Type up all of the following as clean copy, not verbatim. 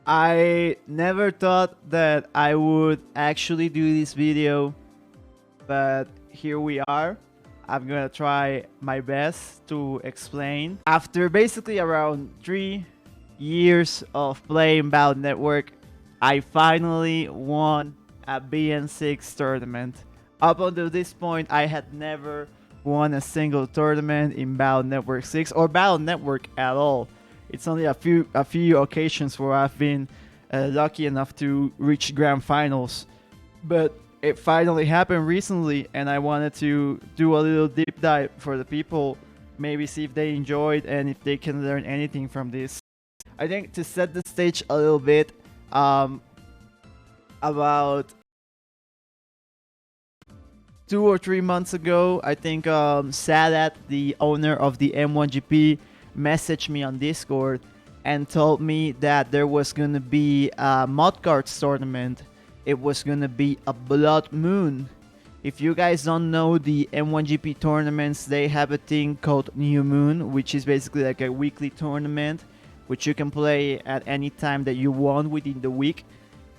I never thought that I would actually do this video, but here we are. I'm gonna try my best to explain. After basically around 3 years of playing Battle Network, I finally won a BN6 tournament. Up until this point, I had never won a single tournament in Battle Network 6 or Battle Network at all. It's only a few occasions where I've been lucky enough to reach grand finals, but it finally happened recently, and I wanted to do a little deep dive for the people, maybe see if they enjoyed and if they can learn anything from this. I think to set the stage a little bit, about 2 or 3 months ago, I think Sadat, the owner of the M1GP, messaged me on Discord and told me that there was gonna be a mod cards tournament. It was gonna be a Blood Moon. If you guys don't know the M1GP tournaments, they have a thing called New Moon, which is basically like a weekly tournament, which you can play at any time that you want within the week.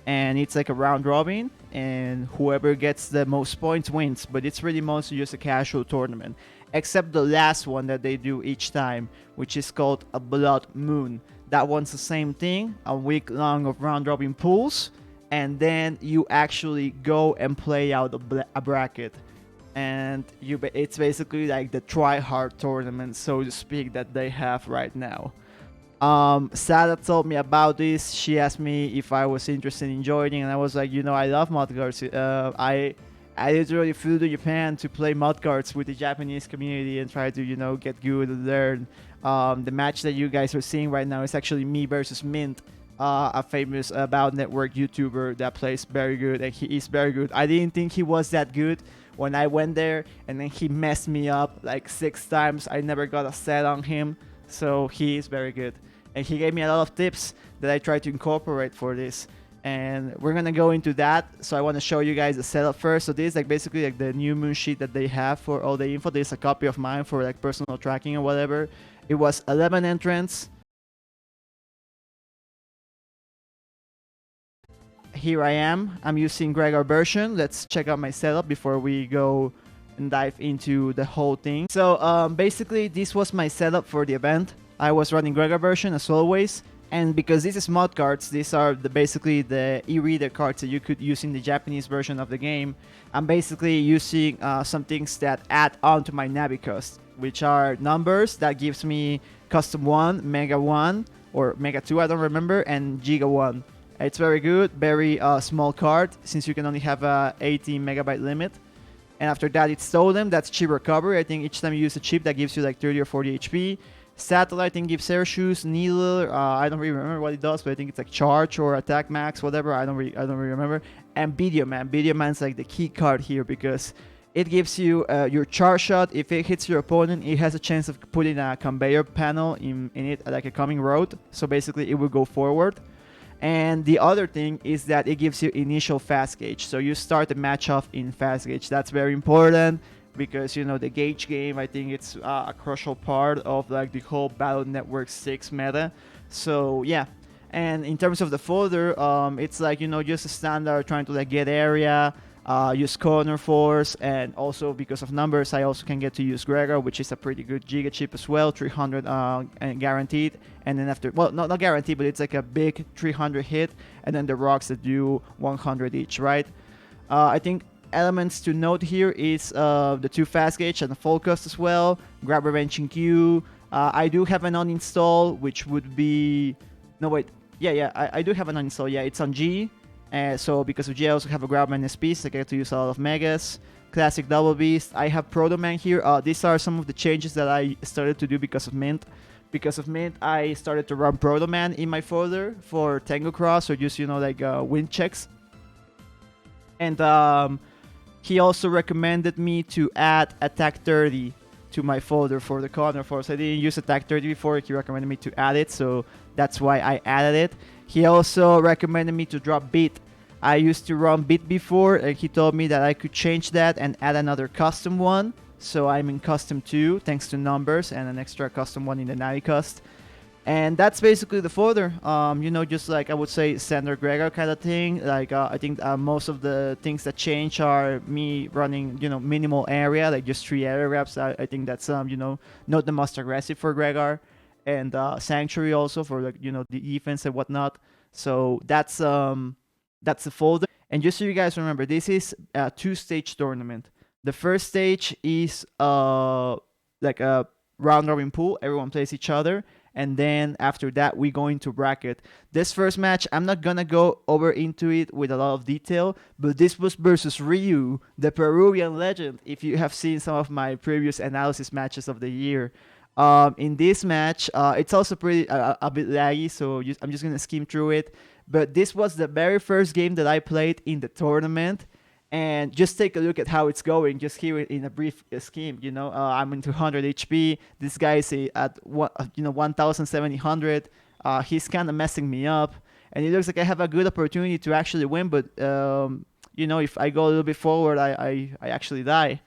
And it's like a round robin, and whoever gets the most points wins. But it's really mostly just a casual tournament, except the last one that they do each time, which is called a Blood Moon. That one's the same thing, a week long of round robin pools, and then you actually go and play out a bracket. And it's basically like the try hard tournament, so to speak, that they have right now. Sada told me about this. She asked me if I was interested in joining, and I was like, I love mod cards. I literally flew to Japan to play mod cards with the Japanese community and try to get good and learn. The match that you guys are seeing right now is actually me versus Mint, a famous Battle Network YouTuber that plays very good, and he is very good. I didn't think he was that good when I went there, and then he messed me up like 6 times. I never got a set on him, so he is very good. And he gave me a lot of tips that I try to incorporate for this. And we're gonna go into that. So I want to show you guys the setup first. So this is like basically like the new moon sheet that they have for all the info. There's a copy of mine for like personal tracking or whatever. It was 11 entrants. Here I am. I'm using Gregor version. Let's check out my setup before we go and dive into the whole thing. So basically this was my setup for the event. I was running Gregor version as always, and because this is mod cards, these are basically the e-reader cards that you could use in the Japanese version of the game. I'm basically using some things that add on to my Navicost, which are numbers that gives me custom 1, mega 1, or mega 2, I don't remember, and giga 1. It's very good, very small card, since you can only have a 18 megabyte limit. And after that, it's Totem, that's chip recovery. I think each time you use a chip, that gives you like 30 or 40 HP. Satellite, I think, gives air shoes. Needler, I don't really remember what it does, but I think it's like charge or attack max, whatever. I don't really remember. And Video Man. Video Man's like the key card here because it gives you your charge shot. If it hits your opponent, it has a chance of putting a conveyor panel in it, like a coming road. So basically, it will go forward. And the other thing is that it gives you initial fast gauge. So you start the match off in fast gauge. That's very important, because the gauge game, I think it's a crucial part of like the whole Battle Network 6 meta. So yeah, and in terms of the folder, it's like just a standard trying to like get area, use corner force, and also because of numbers, I also can get to use Gregor, which is a pretty good giga chip as well, 300 and guaranteed. And then after, well, not guaranteed, but it's like a big 300 hit, and then the rocks that do 100 each, right? I think elements to note here is the 2 fast gauge and the full cost as well. Grab Revenge in Q. I do have an uninstall, which would be... No, wait. Yeah, I do have an uninstall. Yeah, it's on G. So because of G, I also have a Grab Man SP, so I get to use a lot of Megas. Classic Double Beast. I have Proto Man here. These are some of the changes that I started to do because of Mint. Because of Mint, I started to run Proto Man in my folder for Tango Cross, or just, like win checks. And he also recommended me to add Attack 30 to my folder for the corner force. I didn't use Attack 30 before. He recommended me to add it, so that's why I added it. He also recommended me to drop Beat. I used to run Beat before, and he told me that I could change that and add another custom one. So I'm in custom 2, thanks to numbers, and an extra custom one in the Navicost. And that's basically the folder. You know, just like I would say standard Gregor kind of thing. Like I think most of the things that change are me running, you know, minimal area, like just 3 area reps. I think that's you know, not the most aggressive for Gregor, and Sanctuary also for, like, you know, the defense and whatnot. So that's the folder. And just so you guys remember, this is a 2-stage tournament. The first stage is like a round robin pool. Everyone plays each other, and then after that we go into bracket. This first match, I'm not gonna go over into it with a lot of detail, but this was versus Ryu, the Peruvian legend. If you have seen some of my previous analysis matches of the year, in this match, it's also pretty a bit laggy, so I'm just gonna skim through it. But this was the very first game that I played in the tournament, and just take a look at how it's going. Just hear it in a brief scheme. You know, I'm in 200 HP. This guy is at 1,700. He's kind of messing me up, and it looks like I have a good opportunity to actually win. But you know, if I go a little bit forward, I actually die.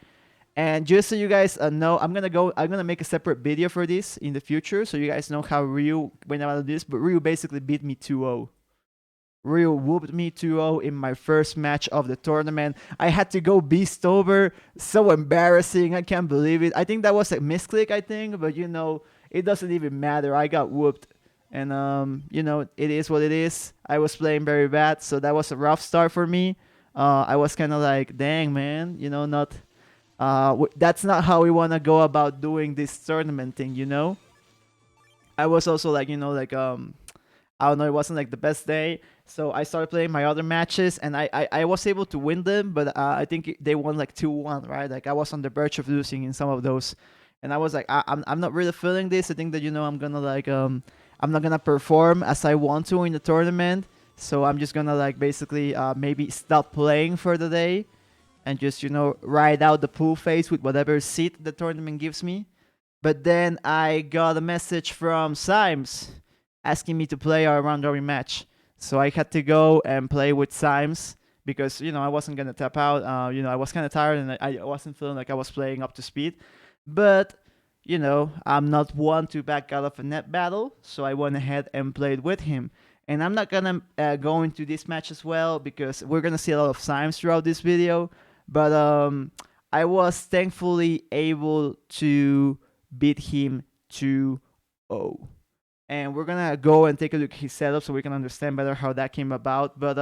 And just so you guys know, I'm gonna make a separate video for this in the future, so you guys know how Ryu went out of this. But Ryu basically beat me 2-0. Ryu whooped me 2-0 in my first match of the tournament. I had to go beast over. So embarrassing. I can't believe it. I think that was a misclick, I think. But, you know, it doesn't even matter. I got whooped. And, you know, it is what it is. I was playing very bad. So that was a rough start for me. I was kind of like, dang, man. You know, not... that's not how we want to go about doing this tournament thing, you know? I was also like, you know, like... I don't know, it wasn't like the best day. So I started playing my other matches, and I was able to win them, but I think they won like 2-1, right? Like I was on the verge of losing in some of those. And I was like, I'm not really feeling this. I think that, you know, I'm gonna like I'm not gonna perform as I want to in the tournament. So I'm just gonna like basically maybe stop playing for the day and just, you know, ride out the pool phase with whatever seat the tournament gives me. But then I got a message from Symes asking me to play our round robin match. So I had to go and play with Symes because, you know, I wasn't going to tap out. You know, I was kind of tired, and I wasn't feeling like I was playing up to speed. But, you know, I'm not one to back out of a net battle. So I went ahead and played with him. And I'm not going to go into this match as well because we're going to see a lot of Symes throughout this video. But I was thankfully able to beat him 2-0. And we're gonna go and take a look at his setup so we can understand better how that came about. But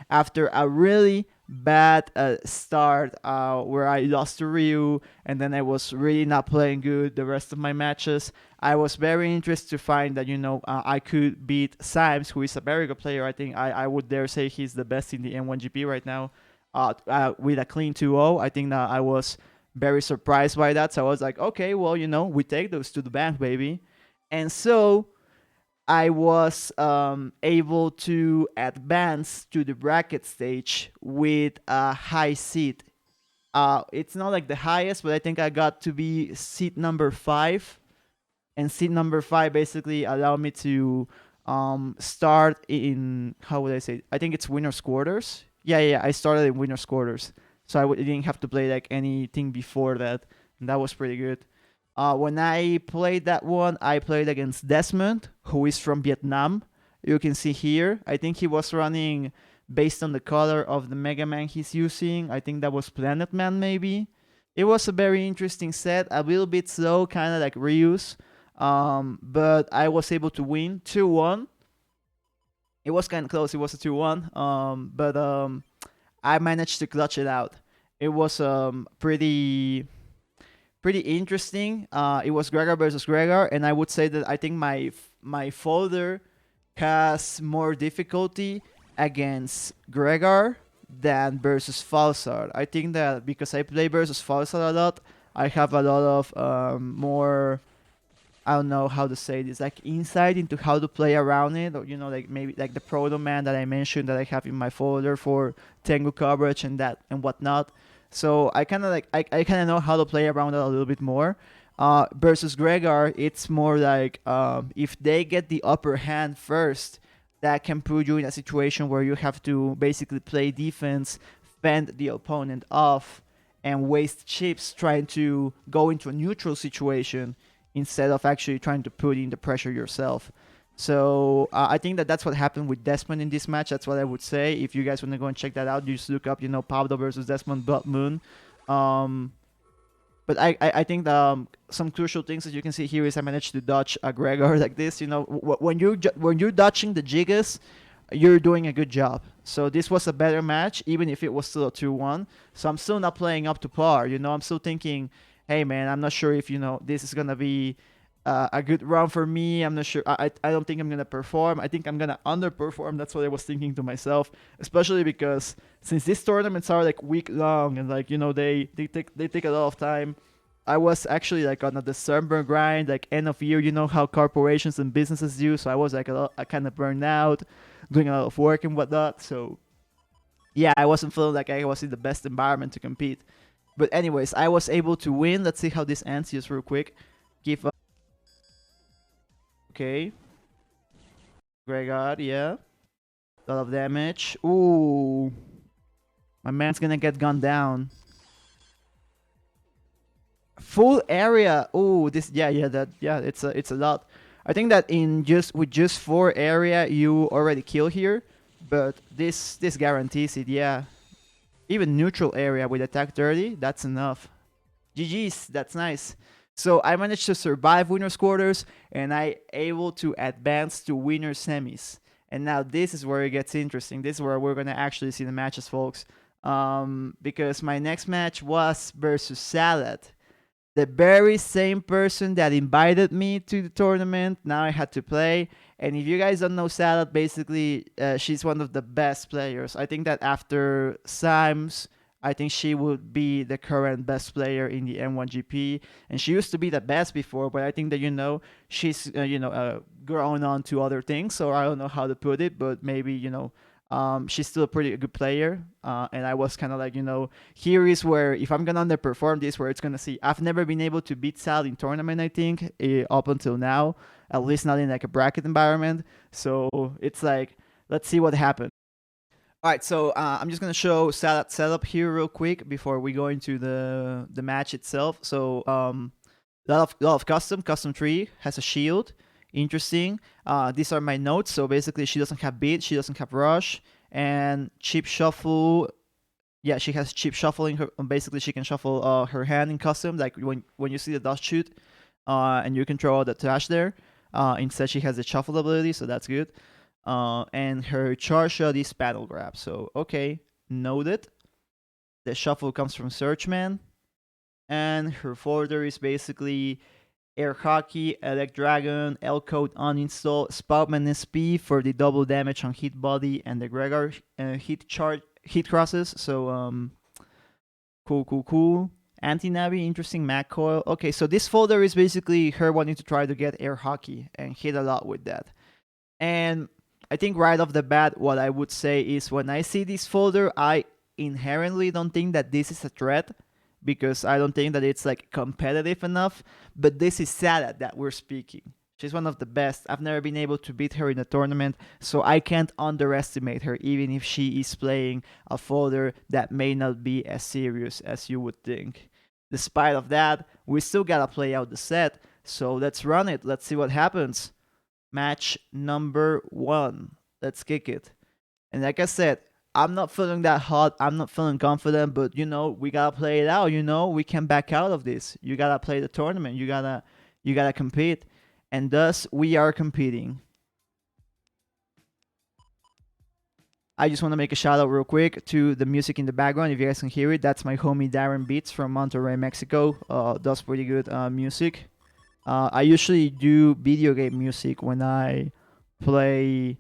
after a really bad start where I lost to Ryu, and then I was really not playing good the rest of my matches, I was very interested to find that, you know, I could beat Symes, who is a very good player. I think I would dare say he's the best in the N1GP right now, with a clean 2-0. I think that I was very surprised by that. So I was like, okay, well, you know, we take those to the bank, baby. And so I was able to advance to the bracket stage with a high seed. It's not like the highest, but I think I got to be seed number 5. And seed number 5 basically allowed me to start in, how would I say? I think it's winner's quarters. Yeah, I started in winner's quarters. So I didn't have to play like anything before that. And that was pretty good. When I played that one, I played against Desmond, who is from Vietnam. You can see here. I think he was running based on the color of the Mega Man he's using. I think that was Planet Man, maybe. It was a very interesting set, a little bit slow, kind of like Ryu's. But I was able to win 2-1. It was kind of close. It was a 2-1. But I managed to clutch it out. It was pretty interesting. It was Gregor versus Gregor, and I would say that I think my folder has more difficulty against Gregor than versus Falsar. I think that because I play versus Falsar a lot, I have a lot of more, I don't know how to say this, like insight into how to play around it, or, you know, like maybe like the Proto Man that I mentioned that I have in my folder for Tengu coverage and that and whatnot. So I kind of like I kind of know how to play around it a little bit more. Versus Gregor, it's more like if they get the upper hand first, that can put you in a situation where you have to basically play defense, fend the opponent off, and waste chips trying to go into a neutral situation instead of actually trying to put in the pressure yourself. So I think that that's what happened with Desmond in this match. That's what I would say. If you guys want to go and check that out, you just look up, Pablo versus Desmond Blood Moon. But I think some crucial things that you can see here is I managed to dodge a Gregor like this. When you're dodging the Gigas, you're doing a good job. So this was a better match, even if it was still a 2-1. So I'm still not playing up to par. I'm still thinking, hey man, I'm not sure if this is gonna be a good run for me. I'm not sure. I don't think I'm gonna perform. I think I'm gonna underperform. That's what I was thinking to myself, especially because since these tournaments are like week long and like they take a lot of time. I was actually like on a December grind, like end of year. You know how corporations and businesses do. So I was like I kind of burned out, doing a lot of work and whatnot. So yeah, I wasn't feeling like I was in the best environment to compete. But anyways, I was able to win. Let's see how this ends just real quick. Give up. Okay. Gregor, yeah. A lot of damage. Ooh. My man's gonna get gunned down. Full area. Ooh, this it's a lot. I think that with just 4 area you already kill here, but this guarantees it, yeah. Even neutral area with attack 30, that's enough. GG's, that's nice. So I managed to survive winners quarters and I able to advance to winner semis. And now this is where it gets interesting. This is where we're gonna actually see the matches, folks. Because my next match was versus Salad. The very same person that invited me to the tournament. Now I had to play. And if you guys don't know Salad, basically, she's one of the best players. I think that after Symes, I think she would be the current best player in the M1GP. And she used to be the best before, but I think that, she's, grown on to other things. So I don't know how to put it, but maybe, she's still a pretty good player. And I was kind of like, here is where, if I'm going to underperform this, where it's going to see. I've never been able to beat Sal in tournament, I think, up until now. At least not in like a bracket environment. So it's like, let's see what happens. All right, so I'm just going to show Salad setup here real quick before we go into the match itself. So lot of custom tree, has a shield. Interesting. These are my notes. So basically, she doesn't have beat, she doesn't have rush, and chip shuffle. Yeah, she has chip shuffle in her. Basically, she can shuffle her hand in custom, like when you see the dust shoot, and you can throw out the trash there. Instead, she has the shuffle ability, so that's good. And her charge shot is paddle grab. So okay, noted. The shuffle comes from Searchman, and her folder is basically Air Hockey, Elect Dragon, L Code uninstall, Spoutman SP for the double damage on hit body and the Gregor hit crosses. So cool. Anti-Navi, interesting Mag Coil. Okay, so this folder is basically her wanting to try to get Air Hockey and hit a lot with that. And I think right off the bat, what I would say is when I see this folder, I inherently don't think that this is a threat, because I don't think that it's like competitive enough. But this is Salad that we're speaking. She's one of the best. I've never been able to beat her in a tournament, so I can't underestimate her, even if she is playing a folder that may not be as serious as you would think. Despite of that, we still gotta play out the set, so let's run it. Let's see what happens. Match number 1. Let's kick it. And like I said, I'm not feeling that hot. I'm not feeling confident, but we gotta play it out. We can back out of this. You gotta play the tournament. You gotta compete, and thus we are competing. I just want to make a shout out real quick to the music in the background. If you guys can hear it, that's my homie Darren Beats from Monterrey, Mexico. Does pretty good music. I usually do video game music when I play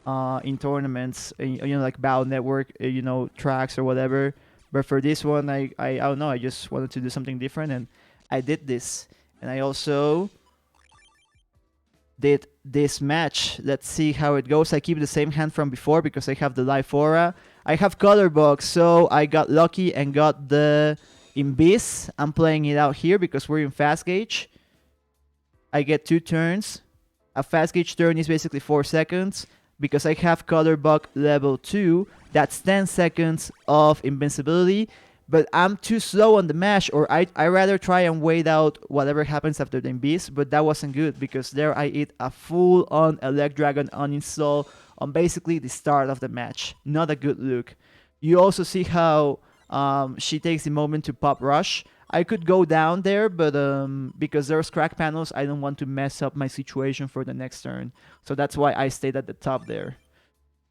in tournaments, like Battle Network, tracks or whatever. But for this one, I don't know. I just wanted to do something different, and I did this. And I also did this match. Let's see how it goes. I keep the same hand from before because I have the Life Aura. I have Color Box, so I got lucky and got the Imbiss. I'm playing it out here because we're in Fast Gauge. I get 2 turns. A Fast Gauge turn is basically 4 seconds. Because I have Color Buck level 2, that's 10 seconds of invincibility. but I'm too slow on the mash, or I rather try and wait out whatever happens after the Beast, but that wasn't good because there I eat a full-on Elect Dragon uninstall on basically the start of the match. Not a good look. You also see how she takes the moment to pop rush. I could go down there, but because there's crack panels, I don't want to mess up my situation for the next turn. So that's why I stayed at the top there.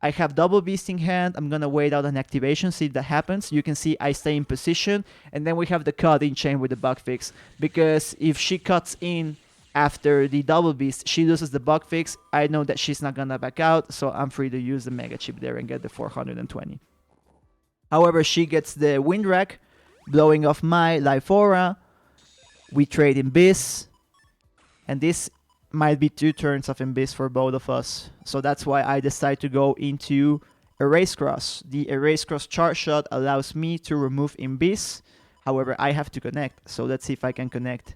I have double beast in hand. I'm gonna wait out an activation, see if that happens. You can see I stay in position, and then we have the cut in chain with the bug fix. Because if she cuts in after the double beast, she loses the bug fix. I know that she's not gonna back out, so I'm free to use the mega chip there and get the 420. However, she gets the wind rack, blowing off my life aura. We trade in Biz, and this might be 2 turns of Imbiss for both of us. So that's why I decide to go into Erase Cross. The Erase Cross Charge Shot allows me to remove Imbiss. However, I have to connect. So let's see if I can connect.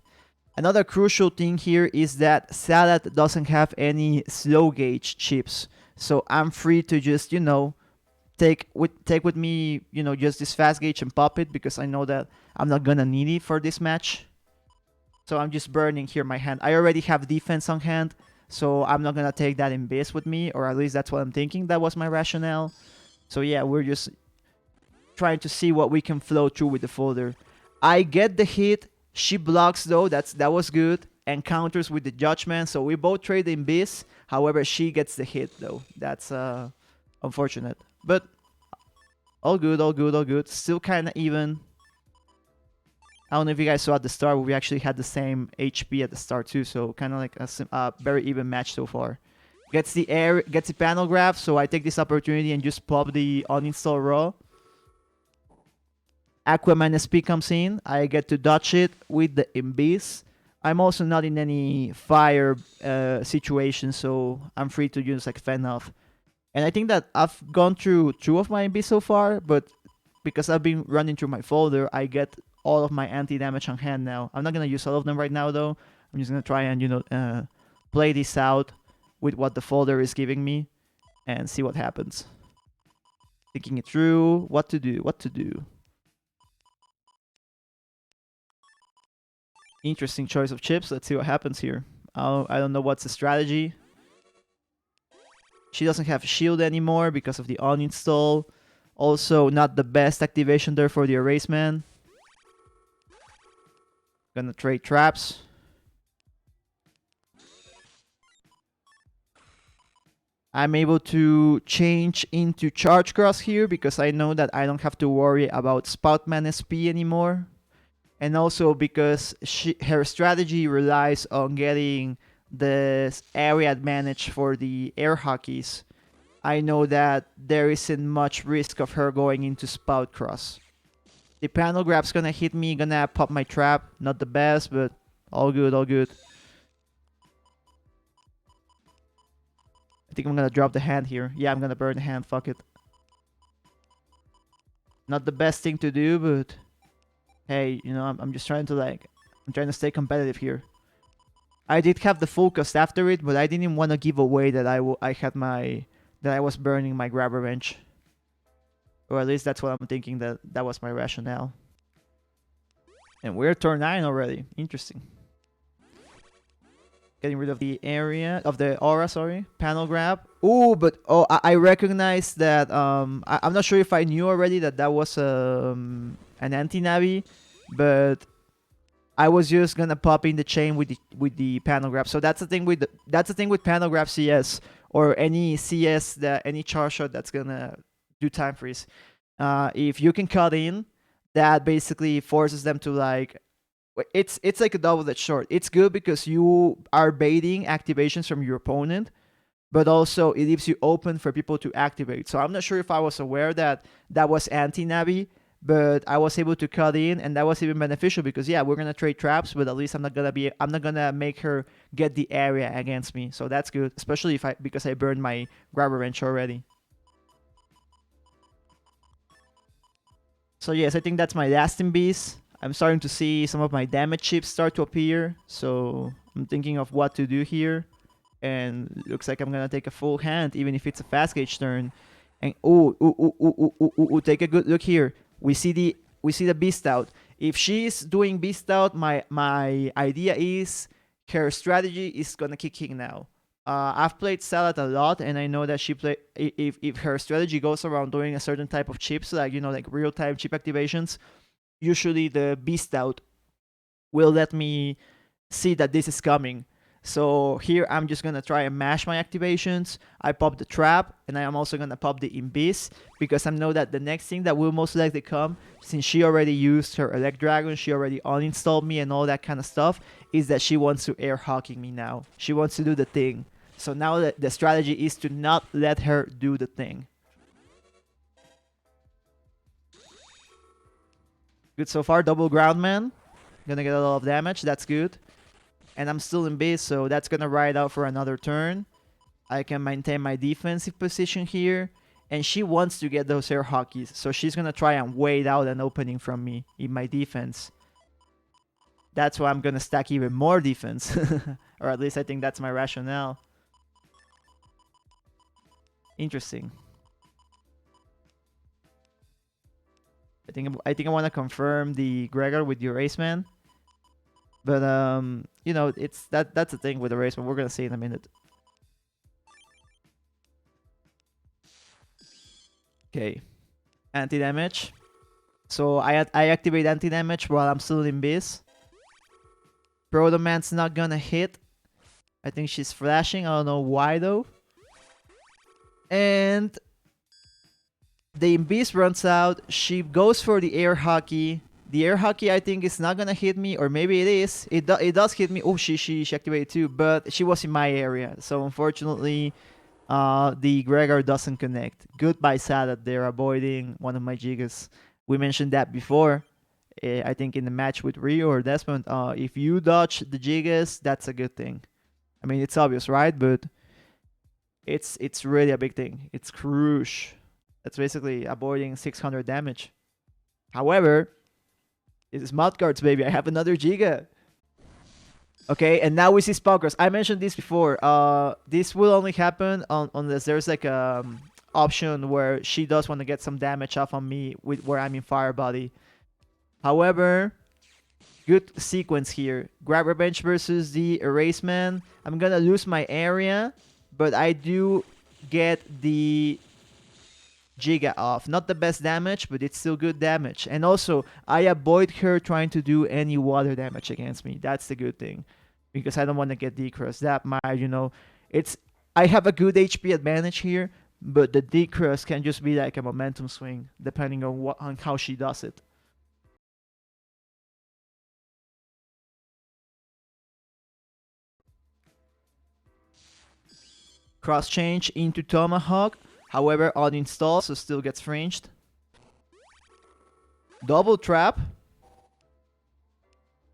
Another crucial thing here is that Salad doesn't have any slow gauge chips. So I'm free to just, take with me, just this fast gauge and pop it, because I know that I'm not gonna need it for this match. So I'm just burning here my hand. I already have defense on hand, so I'm not gonna take that in base with me, or at least that's what I'm thinking. That was my rationale. So yeah, we're just trying to see what we can flow through with the folder. I get the hit. She blocks though. That was good, and counters with the judgment. So we both trade in base. However, she gets the hit though. That's unfortunate, but all good, all good, all good. Still kind of even. I don't know if you guys saw at the start, but we actually had the same HP at the start too, so kind of like a very even match so far. Gets the panel grab, so I take this opportunity and just pop the uninstall raw. Aquaman SP comes in. I get to dodge it with the Imbiss. I'm also not in any fire situation, so I'm free to use like fend off. And I think that I've gone through 2 of my Imbiss so far, but because I've been running through my folder, I get all of my anti-damage on hand now. I'm not going to use all of them right now, though. I'm just going to try and, play this out with what the folder is giving me and see what happens. Thinking it through, what to do. Interesting choice of chips. Let's see what happens here. I don't know what's the strategy. She doesn't have shield anymore because of the uninstall. Also, not the best activation there for the Erase Man. Gonna trade traps. I'm able to change into Charge Cross here because I know that I don't have to worry about Spoutman SP anymore. And also because her strategy relies on getting the area advantage for the air hockeys. I know that there isn't much risk of her going into Spout Cross. The panel grab's gonna hit me, gonna pop my trap. Not the best, but all good, all good. I think I'm gonna drop the hand here. Yeah, I'm gonna burn the hand, fuck it. Not the best thing to do, but hey, I'm just trying to I'm trying to stay competitive here. I did have the full cost after it, but I didn't want to give away that that I was burning my grabber wrench. Or at least that's what I'm thinking, that was my rationale. And we're turn 9 already. Interesting. Getting rid of the aura, sorry. Panel grab. Ooh, but I recognize that I'm not sure if I knew already that was an anti-navi, but I was just gonna pop in the chain with the panel grab. So that's the thing with panel grab CS or any CS any charge shot that's gonna do time freeze. If you can cut in, that basically forces them to it's like a double-edged sword. It's good because you are baiting activations from your opponent, but also it leaves you open for people to activate. So I'm not sure if I was aware that was anti-navi, but I was able to cut in, and that was even beneficial because yeah, we're gonna trade traps, but at least I'm not gonna make her get the area against me. So that's good, especially because I burned my grabber wrench already. So yes, I think that's my last Imbiss. I'm starting to see some of my damage chips start to appear, so I'm thinking of what to do here. And looks like I'm gonna take a full hand, even if it's a fast gauge turn. And take a good look here. We see the we see the beast out. If she's doing beast out, my idea is her strategy is gonna kick in now. I've played Salad a lot, and I know that she play if her strategy goes around doing a certain type of chips, like like real time chip activations. Usually the beast out will let me see that this is coming. So here I'm just gonna try and mash my activations. I pop the trap, and I am also gonna pop the Imbis, because I know that the next thing that will most likely come, since she already used her Elect Dragon, she already uninstalled me and all that kind of stuff, is that she wants to air hockey me now. She wants to do the thing. So now the strategy is to not let her do the thing. Good so far, double ground man. Gonna get a lot of damage, that's good. And I'm still in base, so that's gonna ride out for another turn. I can maintain my defensive position here. And she wants to get those air hockeys, so she's gonna try and wait out an opening from me in my defense. That's why I'm gonna stack even more defense. Or at least I think that's my rationale. Interesting. I think I want to confirm the Gregor with your Aceman. But it's that's the thing with the race, but we're gonna see in a minute. Okay, anti-damage. So I activate anti-damage while I'm still in Biz. Protoman's not gonna hit. I think she's flashing. I don't know why though. And the Imbis runs out. She goes for the air hockey. The air hockey, I think, is not gonna hit me, or maybe it is. It does hit me. Oh, she activated too, but she was in my area, so unfortunately, the Gregor doesn't connect. Goodbye, Salad. They're avoiding one of my Gigas. We mentioned that before. I think in the match with Rio or Desmond. If you dodge the Gigas, that's a good thing. I mean, it's obvious, right? But it's really a big thing. It's crucial. That's basically avoiding 600 damage. However, it's mud cards, baby. I have another Giga. Okay, and now we see Spellcross. I mentioned this before. This will only happen unless there's like a option where she does want to get some damage off on me with where I'm in Fire Body. However, good sequence here. Grab Revenge versus the Erase Man. I'm gonna lose my area, but I do get the Giga off. Not the best damage, but it's still good damage. And also, I avoid her trying to do any water damage against me. That's the good thing, because I don't want to get decrust. That might, I have a good HP advantage here, but the decrust can just be like a momentum swing, depending on how she does it. Cross change into Tomahawk. However, uninstall, so still gets ranged. Double trap.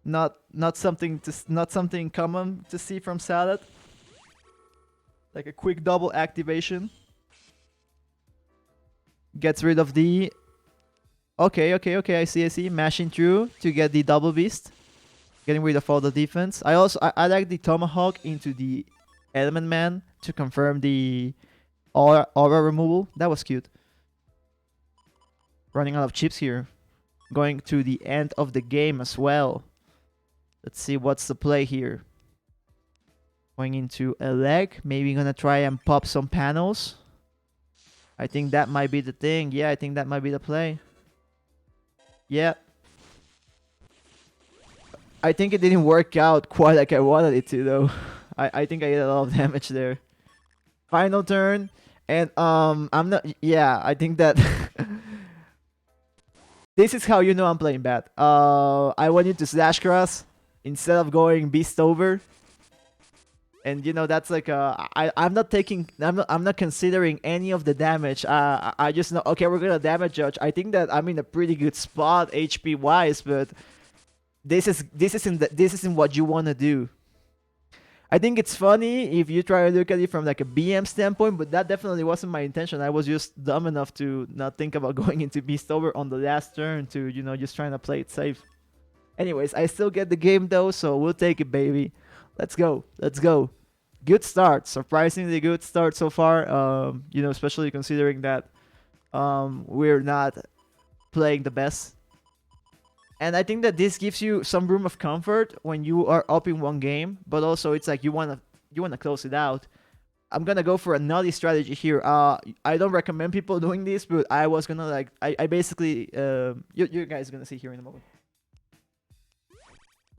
Not something common to see from Salad. Like a quick double activation. Gets rid of the. Okay. I see. Mashing through to get the double beast. Getting rid of all the defense. I like the Tomahawk into the Element Man to confirm the aura removal. That was cute. Running out of chips here. Going to the end of the game as well. Let's see what's the play here. Going into a leg. Maybe gonna try and pop some panels. I think that might be the thing. Yeah, I think that might be the play. Yeah. I think it didn't work out quite like I wanted it to though. I think I did a lot of damage there. Final turn. And I'm not. Yeah, I think that this is how you know I'm playing bad. I want you to slash cross instead of going beast over. And that's like I'm not considering any of the damage. I just know, okay, we're gonna damage judge. I think that I'm in a pretty good spot HP wise, but this isn't what you want to do. I think it's funny if you try to look at it from like a BM standpoint, but that definitely wasn't my intention. I was just dumb enough to not think about going into beast over on the last turn to just trying to play it safe. Anyways, I still get the game though, so we'll take it, baby. Let's go. Good start. Surprisingly good start so far. Especially considering that we're not playing the best. And I think that this gives you some room of comfort when you are up in one game, but also it's like you wanna close it out. I'm gonna go for a nutty strategy here. I don't recommend people doing this, but I was gonna like I basically you guys gonna see here in a moment.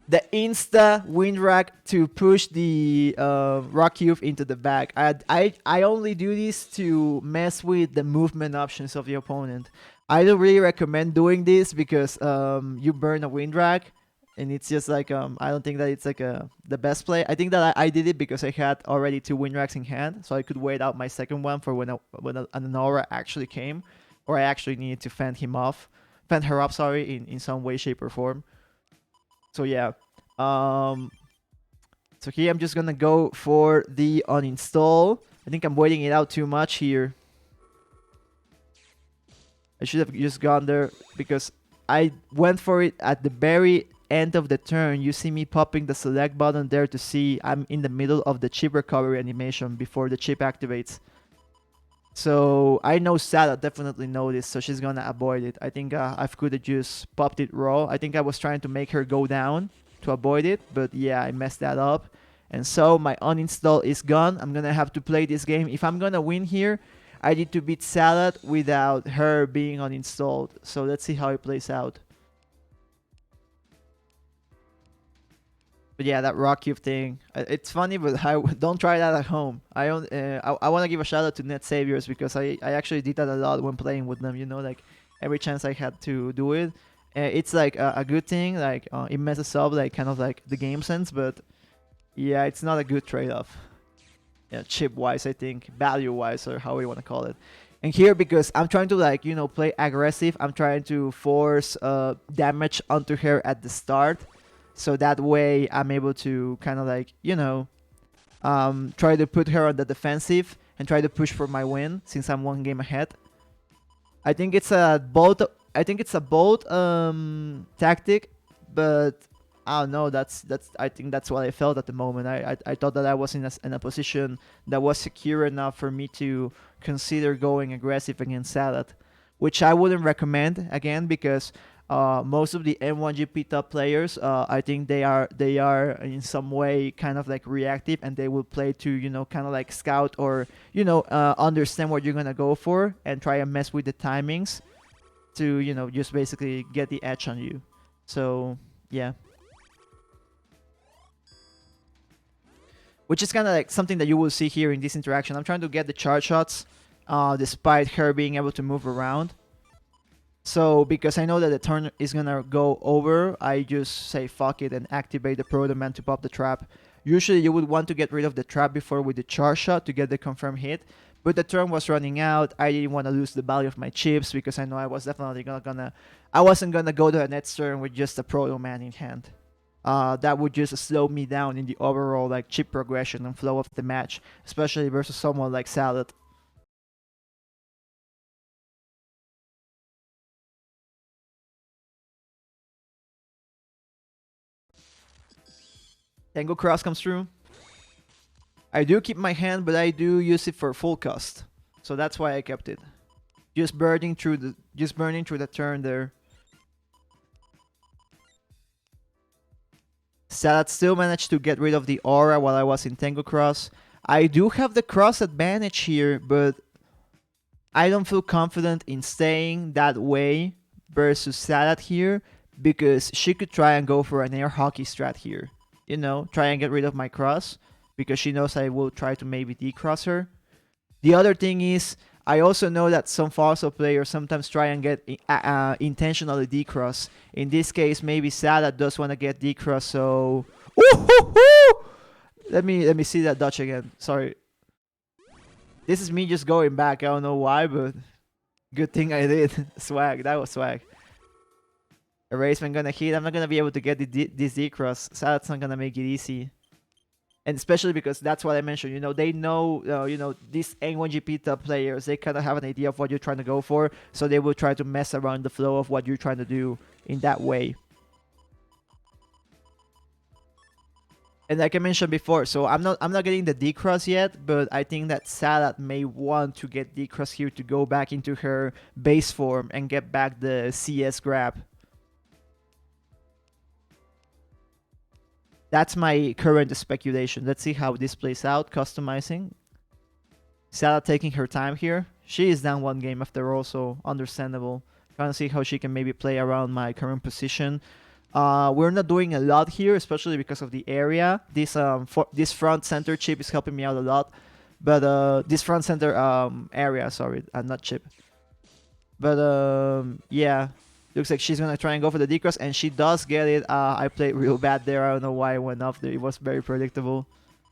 The insta wind rack to push the rock cube into the back. I only do this to mess with the movement options of the opponent. I don't really recommend doing this because you burn a wind rack, and it's just like I don't think that it's like the best play. I think that I did it because I had already 2 wind racks in hand, so I could wait out my second one for when an aura actually came, or I actually needed to fend her up, sorry, in some way, shape, or form. So yeah. So here I'm just gonna go for the uninstall. I think I'm waiting it out too much here. I should have just gone there because I went for it at the very end of the turn. You see me popping the select button there to see I'm in the middle of the chip recovery animation before the chip activates. So I know Sada definitely noticed, so she's gonna avoid it. I think I could have just popped it raw. I think I was trying to make her go down to avoid it, but yeah, I messed that up. And so my uninstall is gone. I'm gonna have to play this game. If I'm gonna win here, I need to beat Salad without her being uninstalled. So let's see how it plays out. But yeah, that rock cube thing, it's funny, but don't try that at home. I want to give a shout out to Net Saviors because I actually did that a lot when playing with them. You know, like every chance I had to do it. It's like a good thing. Like it messes up like kind of like the game sense, but yeah, it's not a good trade-off. Yeah, chip wise, I think, value wise, or how you want to call it. And here, because I'm trying to like play aggressive, I'm trying to force damage onto her at the start. So that way I'm able to kind of like, try to put her on the defensive and try to push for my win since I'm 1 game ahead. I think it's a bold tactic, but I don't know. I think that's what I felt at the moment. I thought that I was in a position that was secure enough for me to consider going aggressive against Salad, which I wouldn't recommend again because most of the M1GP top players, I think they are in some way kind of like reactive, and they will play to kind of like scout or understand what you're gonna go for and try and mess with the timings to just basically get the edge on you. So yeah, which is kind of like something that you will see here in this interaction. I'm trying to get the charge shots, despite her being able to move around. So because I know that the turn is gonna go over, I just say fuck it and activate the Proto Man to pop the trap. Usually you would want to get rid of the trap before with the charge shot to get the confirmed hit, but the turn was running out. I didn't want to lose the value of my chips because I know I was definitely I wasn't gonna go to the next turn with just a Proto Man in hand. That would just slow me down in the overall like chip progression and flow of the match, especially versus someone like Salad. Tango Cross comes through. I do keep my hand, but I do use it for full cost, so that's why I kept it. Just burning through the turn there. Salad still managed to get rid of the aura while I was in Tango Cross. I do have the cross advantage here, but I don't feel confident in staying that way versus Salad here because she could try and go for an air hockey strat here. Try and get rid of my cross because she knows I will try to maybe decross her. The other thing is, I also know that some Falso players sometimes try and get intentionally decross. In this case, maybe Sada does want to get decross, so... Let me see that dodge again. Sorry. This is me just going back. I don't know why, but good thing I did. Swag. That was swag. Erasement gonna hit. I'm not gonna be able to get this decross. Salad's not gonna make it easy. And especially because that's what I mentioned, they know, these N1GP top players, they kind of have an idea of what you're trying to go for, so they will try to mess around the flow of what you're trying to do in that way. And like I mentioned before, so I'm not getting the decross yet, but I think that Salad may want to get decross here to go back into her base form and get back the CS grab. That's my current speculation. Let's see how this plays out. Customizing. Sada taking her time here. She is down one game after all, so understandable. Trying to see how she can maybe play around my current position. We're not doing a lot here, especially because of the area. This front center chip is helping me out a lot. But this front center area, sorry, not chip. But yeah, looks like she's gonna try and go for the decross, and she does get it. I played real bad there. I don't know why I went off there. It was very predictable,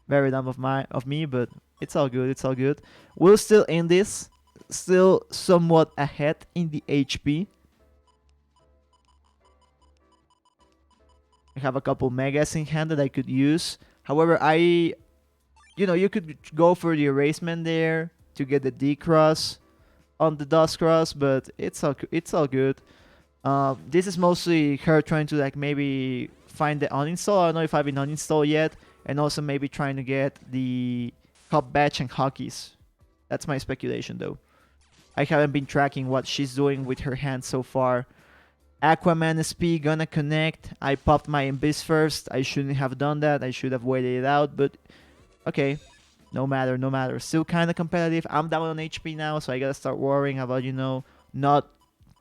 very dumb of me. But it's all good. It's all good. We're still in this, still somewhat ahead in the HP. I have a couple megas in hand that I could use. However, you could go for the erasement there to get the decross on the dust cross, but it's all good. This is mostly her trying to like maybe find the uninstall. I don't know if I've been uninstalled yet, and also maybe trying to get the Cup Batch and Hockeys. That's my speculation though. I haven't been tracking what she's doing with her hand so far. Aquaman SP gonna connect. I popped my Abyss first. I shouldn't have done that. I should have waited it out, but okay. No matter, no matter. Still kind of competitive. I'm down on HP now, so I gotta start worrying about, not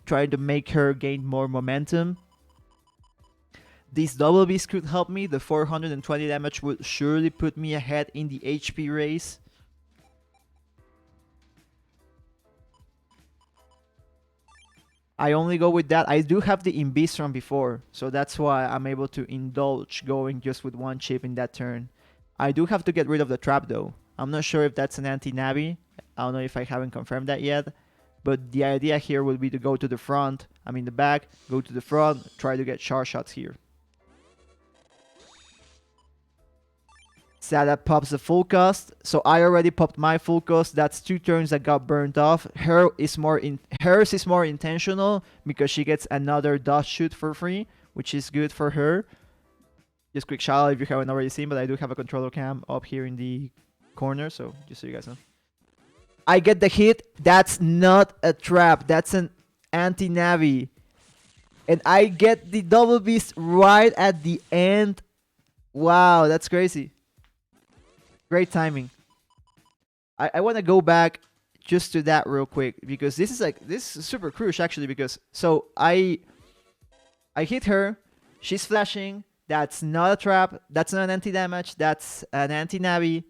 trying to make her gain more momentum. These double beasts could help me. The 420 damage would surely put me ahead in the HP race. I only go with that. I do have the Invis from before, so that's why I'm able to indulge going just with one chip in that turn. I do have to get rid of the trap though. I'm not sure if that's an anti-Navi. I don't know if I haven't confirmed that yet. But the idea here would be to go to the front, the back, go to the front, try to get char shots here. Sada pops the full cost, so I already popped my full cost. That's 2 turns that got burnt off. Hers is more intentional because she gets another dust shoot for free, which is good for her. Just quick shout out if you haven't already seen, but I do have a controller cam up here in the corner, so just so you guys know. I get the hit. That's not a trap. That's an anti-Navi. And I get the double beast right at the end. Wow, that's crazy. Great timing. I want to go back just to that real quick because this is super crucial actually, because so I hit her, she's flashing. That's not a trap. That's not an anti-damage. That's an anti-Navi.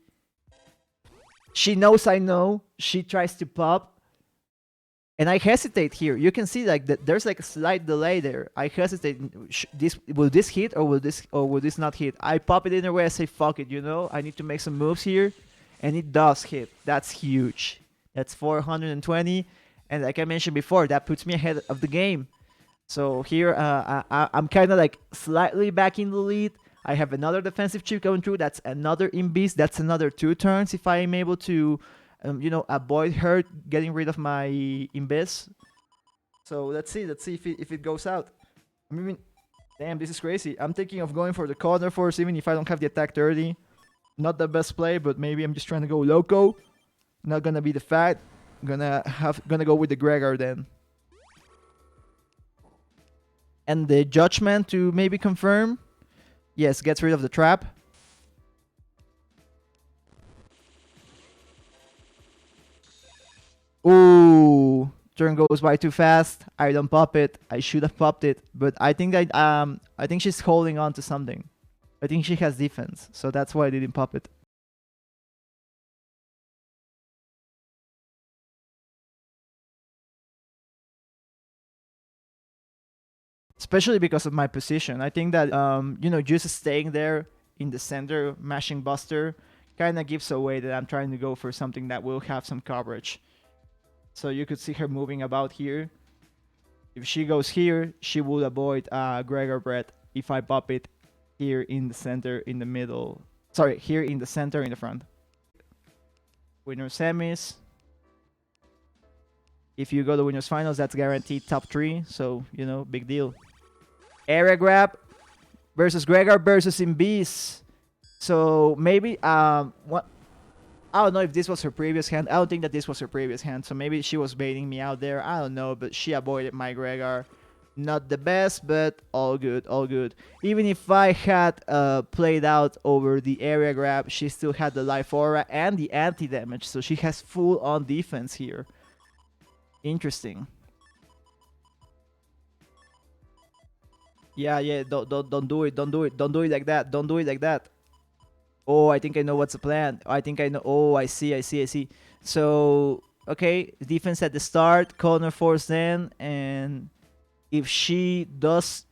She knows I know. She tries to pop. And I hesitate here. You can see like that there's like a slight delay there. I hesitate. Will this hit or will this not hit? I pop it in a way. I say fuck it. I need to make some moves here, and it does hit. That's huge. That's 420, and like I mentioned before, that puts me ahead of the game. So here I'm kind of like slightly back in the lead. I have another defensive chip going through. That's another Invis. That's another 2 turns if I am able to. Avoid her getting rid of my Invis. So let's see if it goes out. Damn, this is crazy. I'm thinking of going for the corner force even if I don't have the attack 30. Not the best play, but maybe I'm just trying to go loco. Not gonna be the fat. Gonna go with the Gregor then. And the Judgment to maybe confirm. Yes, gets rid of the trap. Ooh, turn goes by too fast. I don't pop it. I should have popped it, but I think she's holding on to something. I think she has defense, so that's why I didn't pop it. Especially because of my position. I think that just staying there in the center, mashing Buster, kind of gives away that I'm trying to go for something that will have some coverage. So you could see her moving about here. If she goes here, she will avoid Gregor Brett if I pop it here in the center, in the middle. Sorry, here in the center, in the front. Winner semis. If you go to winners finals, that's guaranteed top 3. So, big deal. Area grab versus Gregor versus Invis. So maybe what? I don't know if this was her previous hand. I don't think that this was her previous hand. So maybe she was baiting me out there. I don't know, but she avoided my Gregor. Not the best, but all good, all good. Even if I had played out over the area grab, she still had the life aura and the anti-damage, so she has full on defense here. Interesting. Yeah, yeah, don't do it, don't do it, don't do it like that, don't do it like that. Oh, I think I know what's the plan. I think I know. Oh, I see, I see, I see. So, okay, defense at the start, corner force then, and if she does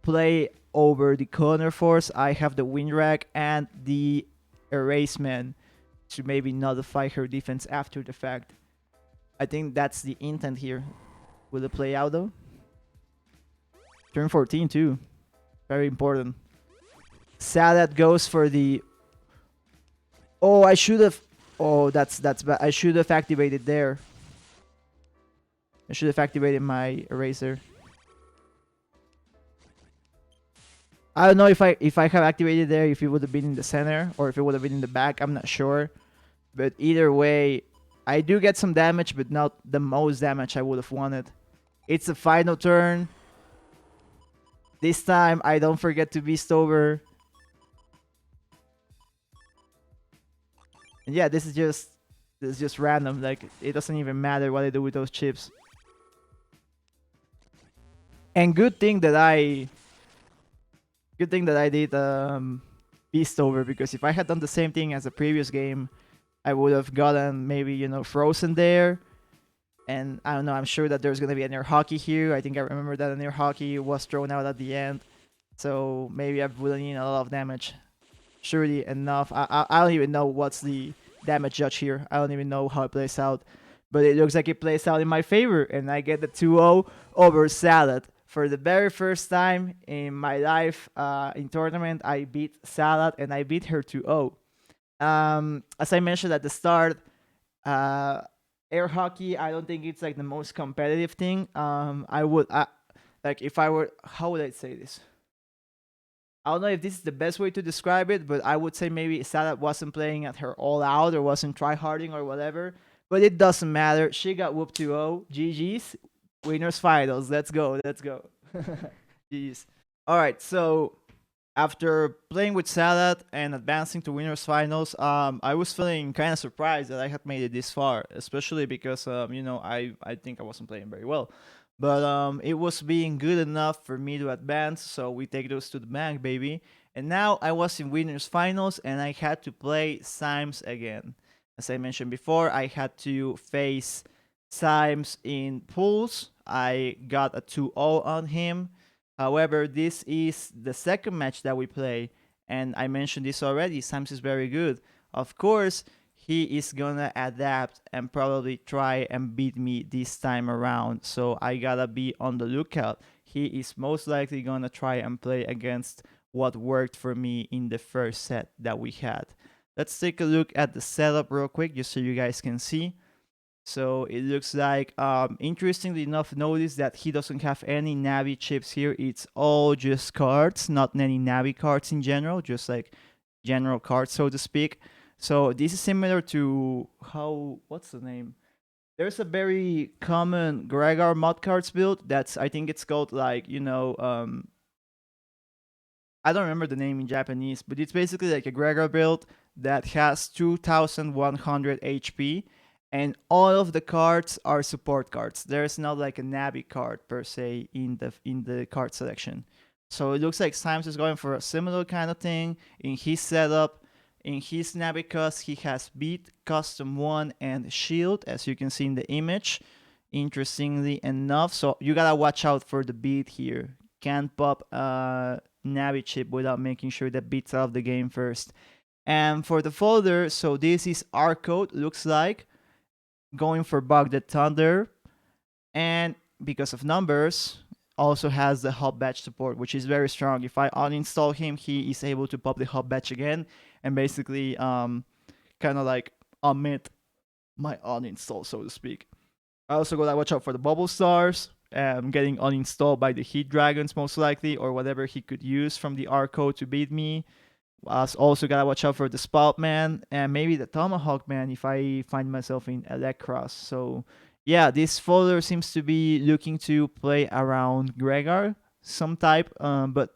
play over the corner force, I have the wind rack and the erase man to maybe nullify her defense after the fact. I think that's the intent here. Will it play out though? Turn 14 too. Very important. Sadat goes for the. Oh, I should have. Oh, that's bad. I should have activated there. I should have activated my eraser. I don't know if I have activated there, if it would have been in the center or if it would have been in the back. I'm not sure, but either way, I do get some damage, but not the most damage I would have wanted. It's the final turn. This time, I don't forget to beast over. And yeah, this is just random. Like it doesn't even matter what I do with those chips. And good thing that I did beast over, because if I had done the same thing as the previous game, I would have gotten maybe, you know, frozen there. And I don't know, I'm sure that there's going to be an air hockey here. I think I remember that an air hockey was thrown out at the end. So maybe I wouldn't need a lot of damage. Surely enough. I don't even know what's the damage judge here. I don't even know how it plays out. But it looks like it plays out in my favor. And I get the 2-0 over Salad. For the very first time in my life in tournament, I beat Salad and I beat her 2-0. As I mentioned at the start, air hockey, I don't think it's like the most competitive thing. Like if I were, how would I say this? I don't know if this is the best way to describe it, but I would say maybe Salad wasn't playing at her all out or wasn't tryharding or whatever. But it doesn't matter. She got whooped 2-0. GG's. Winners finals. Let's go. Let's go. GG's. All right. So after playing with Salad and advancing to winners finals, I was feeling kind of surprised that I had made it this far, especially because you know, I think I wasn't playing very well. But it was being good enough for me to advance, so we take those to the bank, baby. And now I was in winners finals and I had to play Symes again. As I mentioned before, I had to face Symes in pools. I got a 2-0 on him. However, this is the second match that we play, and I mentioned this already. Symes is very good. Of course, he is gonna adapt and probably try and beat me this time around. So I gotta be on the lookout. He is most likely gonna try and play against what worked for me in the first set that we had. Let's take a look at the setup real quick just so you guys can see. So it looks like, interestingly enough, notice that he doesn't have any Navi chips here. It's all just cards, not any Navi cards in general, just like general cards, so to speak. So this is similar to what's the name? There's a very common Gregar mod cards build that's, I think it's called like, you know, I don't remember the name in Japanese, but it's basically like a Gregar build that has 2100 HP and all of the cards are support cards. There's not like a Navi card per se in the card selection. So it looks like Symes is going for a similar kind of thing in his setup. In his Nabicus, he has Beat, Custom 1, and Shield, as you can see in the image, interestingly enough. So you gotta watch out for the Beat here. Can't pop a Navi chip without making sure that Beat's out of the game first. And for the folder, so this is our code, looks like. Going for Bug the Thunder. And because of numbers, also has the hub batch support, which is very strong. If I uninstall him, he is able to pop the hub batch again and basically kind of like omit my uninstall, so to speak. I also gotta watch out for the bubble stars, getting uninstalled by the heat dragons most likely, or whatever he could use from the R code to beat me. Also gotta watch out for the Spout Man and maybe the Tomahawk Man if I find myself in Electros. So Yeah, this folder seems to be looking to play around Gregar, some type, but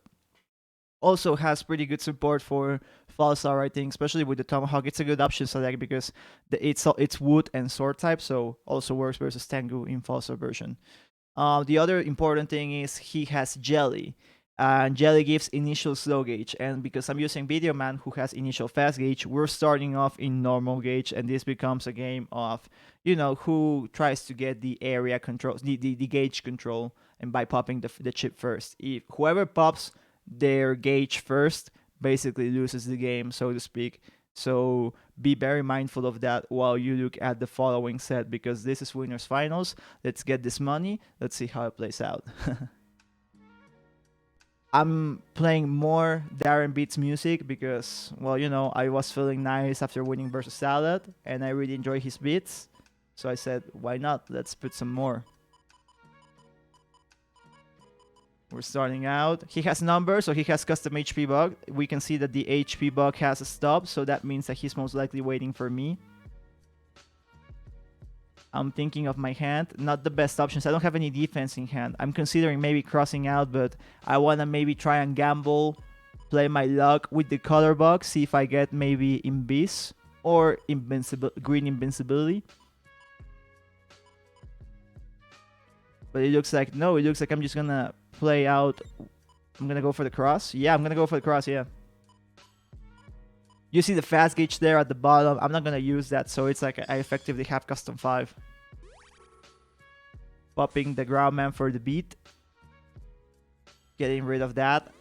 also has pretty good support for Falsar, I think, especially with the Tomahawk. It's a good option select because it's wood and sword type, so also works versus Tengu in Falsar version. The other important thing is he has Jelly. And Jelly gives initial slow gauge. And because I'm using Video Man who has initial fast gauge, we're starting off in normal gauge. And this becomes a game of, who tries to get the area control, the gauge control, and by popping the chip first. If whoever pops their gauge first basically loses the game, so to speak. So be very mindful of that while you look at the following set, because this is winners finals. Let's get this money. Let's see how it plays out. I'm playing more Darren Beats music because, well, I was feeling nice after winning versus Salad, and I really enjoy his beats. So I said, why not? Let's put some more. We're starting out. He has numbers, so he has custom HP bug. We can see that the HP bug has a stop, so that means that he's most likely waiting for me. I'm thinking of my hand. Not the best options. I don't have any defense in hand. I'm considering maybe crossing out, but I want to maybe try and gamble, play my luck with the color box, see if I get maybe Invis or green invincibility. But it looks like, no, it looks like I'm just going to play out. I'm going to go for the cross. Yeah, I'm going to go for the cross, yeah. You see the fast gauge there at the bottom. I'm not going to use that, so it's like I effectively have custom 5. Popping the Groundman for the beat. Getting rid of that.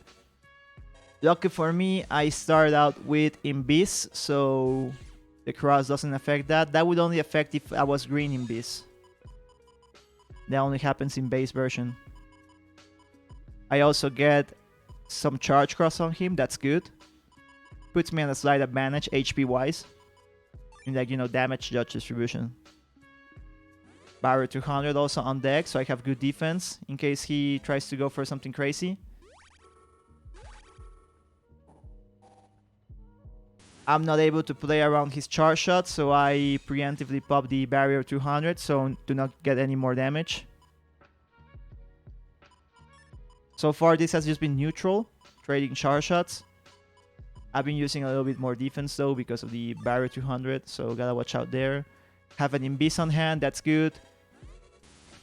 Lucky for me, I start out with Invis, so the cross doesn't affect that. That would only affect if I was green Invis. That only happens in base version. I also get some charge cross on him. That's good. Puts me on a slight advantage HP wise. In like, damage judge distribution. Barrier 200 also on deck, so I have good defense in case he tries to go for something crazy. I'm not able to play around his charge shot, so I preemptively pop the barrier 200 so do not get any more damage. So far this has just been neutral, trading charge shots. I've been using a little bit more defense though because of the barrier 200, so gotta watch out there. Have an Invis on hand, that's good.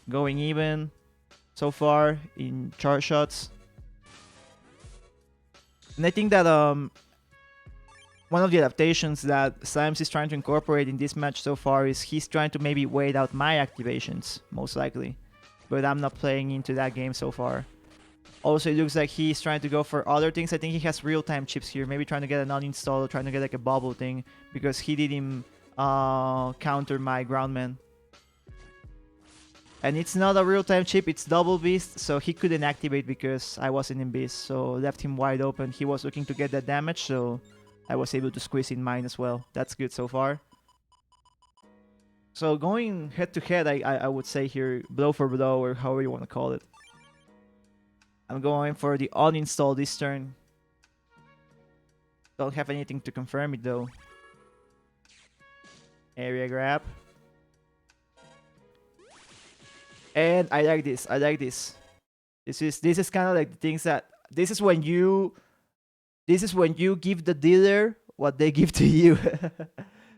Going even so far in charge shots. And I think that one of the adaptations that Slimes is trying to incorporate in this match so far is he's trying to maybe wait out my activations, most likely. But I'm not playing into that game so far. Also, it looks like he's trying to go for other things. I think he has real-time chips here. Maybe trying to get an uninstall, trying to get like a bubble thing. Because he didn't counter my Groundman. And it's not a real-time chip, it's double beast. So he couldn't activate because I wasn't in beast. So left him wide open. He was looking to get that damage, so I was able to squeeze in mine as well. That's good so far. So going head-to-head, I would say here, blow for blow, or however you want to call it. I'm going for the uninstall this turn. Don't have anything to confirm it though. Area grab. And I like this. I like this. This is kind of like the things that this is when you give the dealer what they give to you.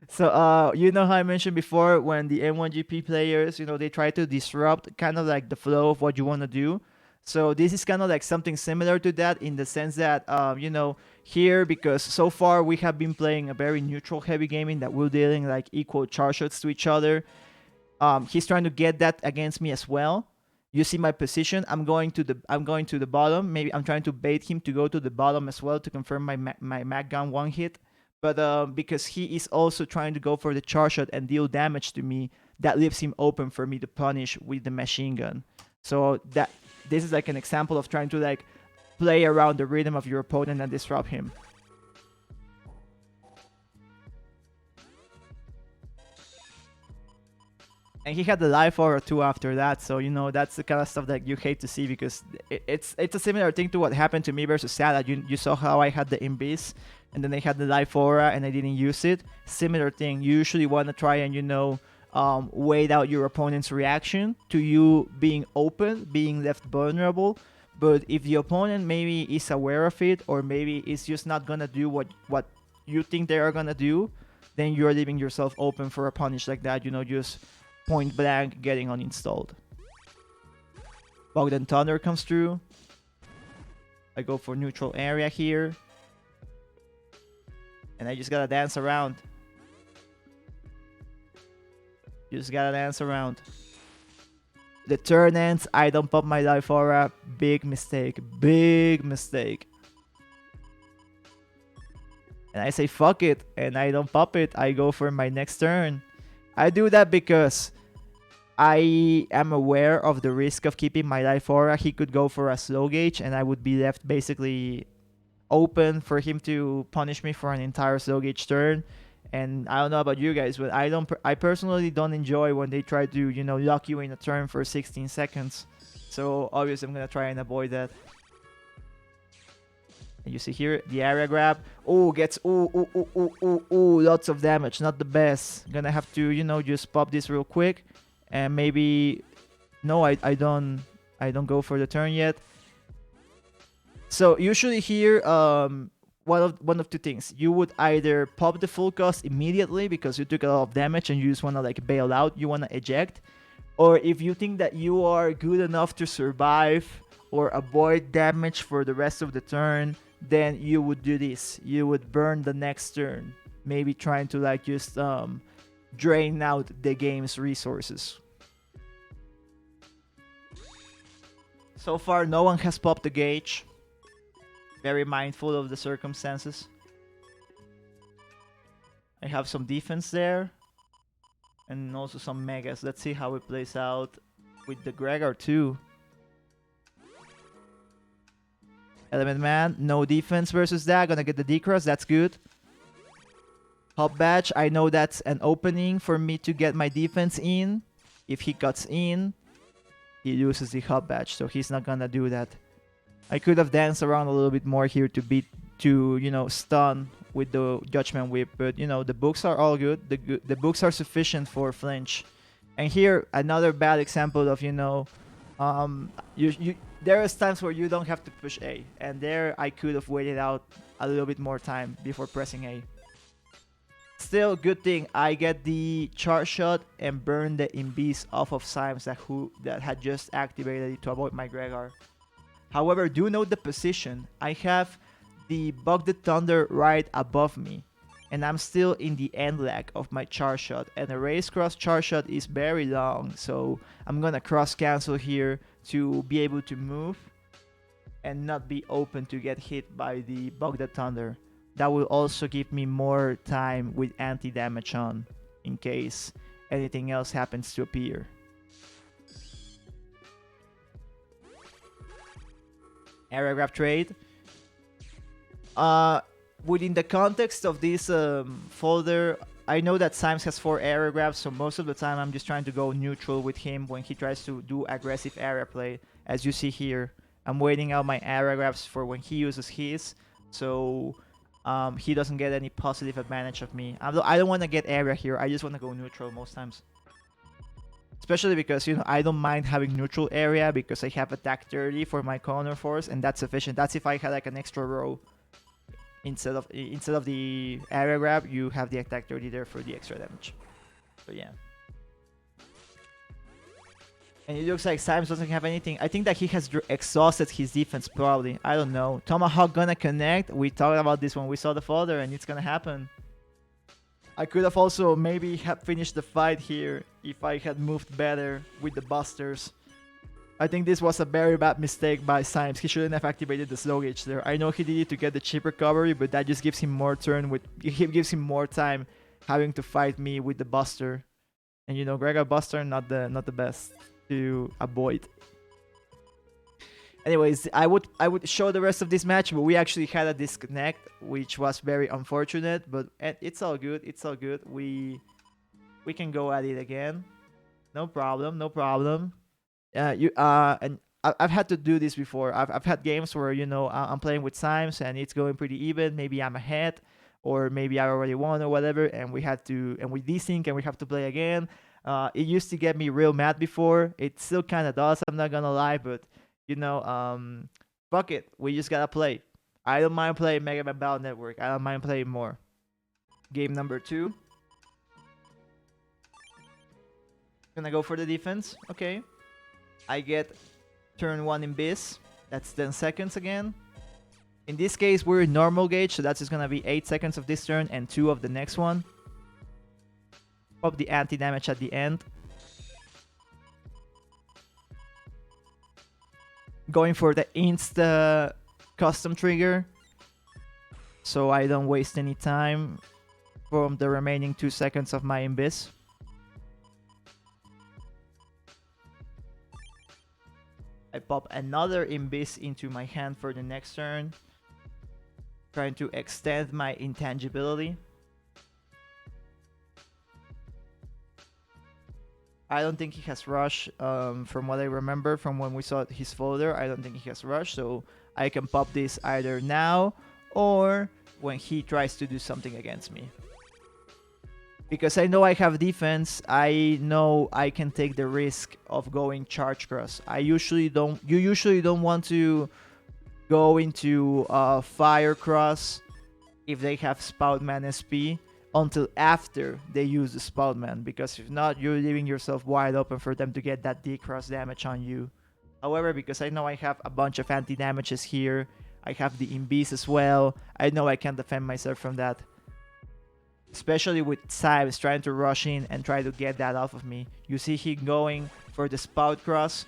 So you know how I mentioned before when the M1GP players, they try to disrupt kind of like the flow of what you want to do. So this is kind of like something similar to that in the sense that, here, because so far we have been playing a very neutral heavy gaming that we're dealing like equal charge shots to each other. He's trying to get that against me as well. You see my position. I'm going to the bottom. Maybe I'm trying to bait him to go to the bottom as well to confirm my mag gun one hit. But because he is also trying to go for the charge shot and deal damage to me, that leaves him open for me to punish with the machine gun. So this is like an example of trying to like play around the rhythm of your opponent and disrupt him. And he had the life aura too after that, so that's the kind of stuff that you hate to see because it's a similar thing to what happened to me versus Salad. You saw how I had the Invis and then I had the life aura and I didn't use it. Similar thing. You usually want to try and wait out your opponent's reaction to you being open, being left vulnerable. But if the opponent maybe is aware of it, or maybe is just not gonna do what you think they are gonna do, then you're leaving yourself open for a punish like that, just point blank getting uninstalled. Bogdan Thunder comes through. I go for neutral area here. And I just gotta dance around. Just gotta dance around. The turn ends, I don't pop my life aura. Big mistake. Big mistake. And I say fuck it, and I don't pop it. I go for my next turn. I do that because I am aware of the risk of keeping my life aura. He could go for a slow gauge, and I would be left basically open for him to punish me for an entire slow gauge turn. And I don't know about you guys, but I personally don't enjoy when they try to, lock you in a turn for 16 seconds. So obviously I'm gonna try and avoid that. And you see here the area grab. Oh, gets lots of damage. Not the best. Gonna have to, just pop this real quick, and maybe no, I don't go for the turn yet. So usually here, one of two things. You would either pop the full cost immediately because you took a lot of damage and you just want to like bail out, you want to eject. Or if you think that you are good enough to survive or avoid damage for the rest of the turn, then you would do this. You would burn the next turn, maybe trying to like just drain out the game's resources. So far, no one has popped the gauge. Very mindful of the circumstances. I have some defense there. And also some megas. Let's see how it plays out with the Gregor too. Element Man, no defense versus that. Gonna get the D-Cross, that's good. Hop Badge, I know that's an opening for me to get my defense in. If he cuts in, he loses the Hop Badge, so he's not gonna do that. I could have danced around a little bit more here to stun with the Judgment Whip, but the books are all good. The books are sufficient for flinch. And here another bad example of there is times where you don't have to push A, and there I could have waited out a little bit more time before pressing A. Still, good thing I get the charge shot and burn the Invis off of Symes that had just activated it to avoid my Gregor. However, do note the position. I have the Bogdan Thunder right above me, and I'm still in the end lag of my charge shot, and the race cross charge shot is very long, so I'm gonna cross cancel here to be able to move and not be open to get hit by the Bogdan Thunder. That will also give me more time with anti-damage on in case anything else happens to appear. Area grab trade. Within the context of this folder, I know that Symes has 4 area grabs, so most of the time I'm just trying to go neutral with him when he tries to do aggressive area play. As you see here, I'm waiting out my area grabs for when he uses his, so he doesn't get any positive advantage of me. I don't want to get area here, I just want to go neutral most times. Especially because, I don't mind having neutral area because I have attack 30 for my counter force, and that's sufficient. That's if I had like an extra row. Instead of the area grab, you have the attack 30 there for the extra damage. So yeah. And it looks like Symes doesn't have anything. I think that he has exhausted his defense probably. I don't know. Tomahawk gonna connect. We talked about this when we saw the folder, and it's gonna happen. I could have also maybe have finished the fight here if I had moved better with the busters. I think this was a very bad mistake by Symes. He shouldn't have activated the slow gauge there. I know he did it to get the chip recovery, but that just gives him more gives him more time having to fight me with the buster. And Gregor Buster not the best to avoid. Anyways, I would show the rest of this match, but we actually had a disconnect, which was very unfortunate, but it's all good. It's all good. We can go at it again. No problem. No problem. And I've had to do this before. I've had games where I'm playing with Symes and it's going pretty even. Maybe I'm ahead, or maybe I already won or whatever, and we desync and we have to play again. It used to get me real mad before. It still kind of does, I'm not gonna lie, but fuck it. We just gotta play. I don't mind playing Mega Man Battle Network. I don't mind playing more. Game number 2. Gonna go for the defense. Okay. I get turn 1 in Biz. That's 10 seconds again. In this case, we're in normal gauge, so that's just gonna be 8 seconds of this turn and 2 of the next one. Pop the anti-damage at the end. Going for the insta custom trigger, so I don't waste any time from the remaining 2 seconds of my Imbiss. I pop another Imbiss into my hand for the next turn, trying to extend my intangibility. I don't think he has rush, from what I remember from when we saw his folder. I don't think he has rush, so I can pop this either now or when he tries to do something against me. Because I know I have defense, I know I can take the risk of going charge cross. You usually don't want to go into fire cross if they have Spoutman SP until after they use the Spoutman, because if not, you're leaving yourself wide open for them to get that D-cross damage on you. However, because I know I have a bunch of anti-damages here, I have the Imbiss as well, I know I can defend myself from that. Especially with Sibes trying to rush in and try to get that off of me. You see him going for the Spout Cross,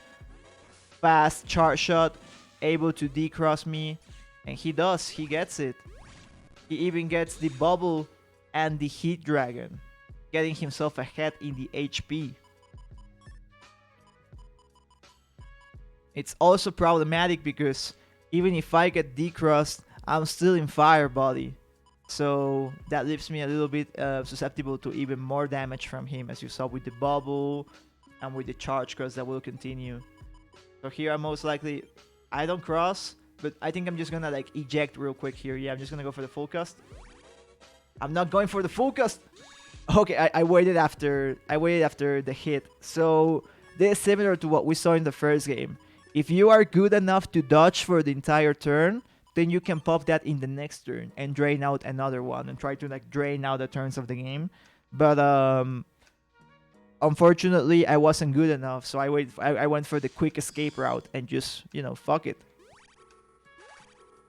fast charge shot, able to D-cross me, and he gets it. He even gets the bubble and the Heat Dragon, getting himself ahead in the HP. It's also problematic because even if I get D-crossed, I'm still in Fire Body. So that leaves me a little bit susceptible to even more damage from him, as you saw with the bubble and with the charge cross that will continue. So here I'm most likely, I don't cross, but I think I'm just gonna like eject real quick here. Yeah, I'm just gonna go for the full cast. I'm not going for the full cast. Okay, I waited after the hit. So this is similar to what we saw in the first game. If you are good enough to dodge for the entire turn, then you can pop that in the next turn and drain out another one and try to like drain out the turns of the game. But unfortunately, I wasn't good enough, so I went for the quick escape route and just, fuck it.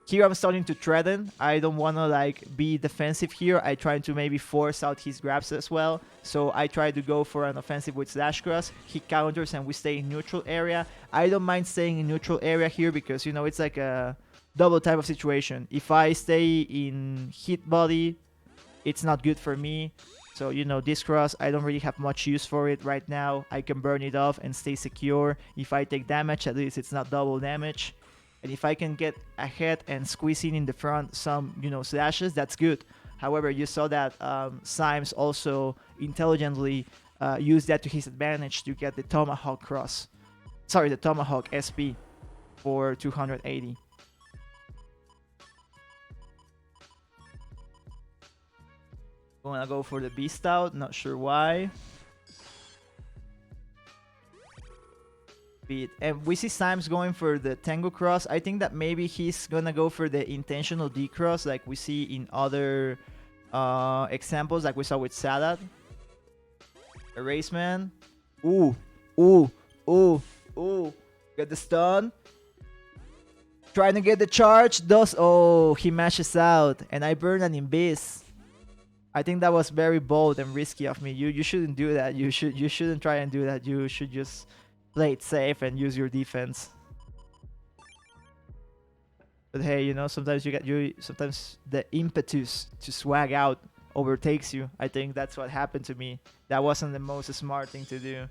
Here I'm starting to threaten. I don't want to like be defensive here. I try to maybe force out his grabs as well. So I try to go for an offensive with Slash Cross. He counters and we stay in neutral area. I don't mind staying in neutral area here because, it's like a double type of situation. If I stay in hit body, it's not good for me. So, this cross, I don't really have much use for it right now. I can burn it off and stay secure. If I take damage, at least it's not double damage. And if I can get ahead and squeeze in the front some, slashes, that's good. However, you saw that Symes also intelligently used that to his advantage to get the Tomahawk cross. Sorry, the Tomahawk SP for 280. Gonna go for the Beast Out, not sure why. And we see Symes going for the Tango Cross. I think that maybe he's gonna go for the intentional D Cross like we see in other examples, like we saw with Salad. Erase Man. Ooh. Get the stun. Trying to get the charge. He mashes out. And I burn an Imbiss. I think that was very bold and risky of me. You shouldn't do that. You shouldn't try and do that. You should just play it safe and use your defense. But hey, sometimes sometimes the impetus to swag out overtakes you. I think that's what happened to me. That wasn't the most smart thing to do.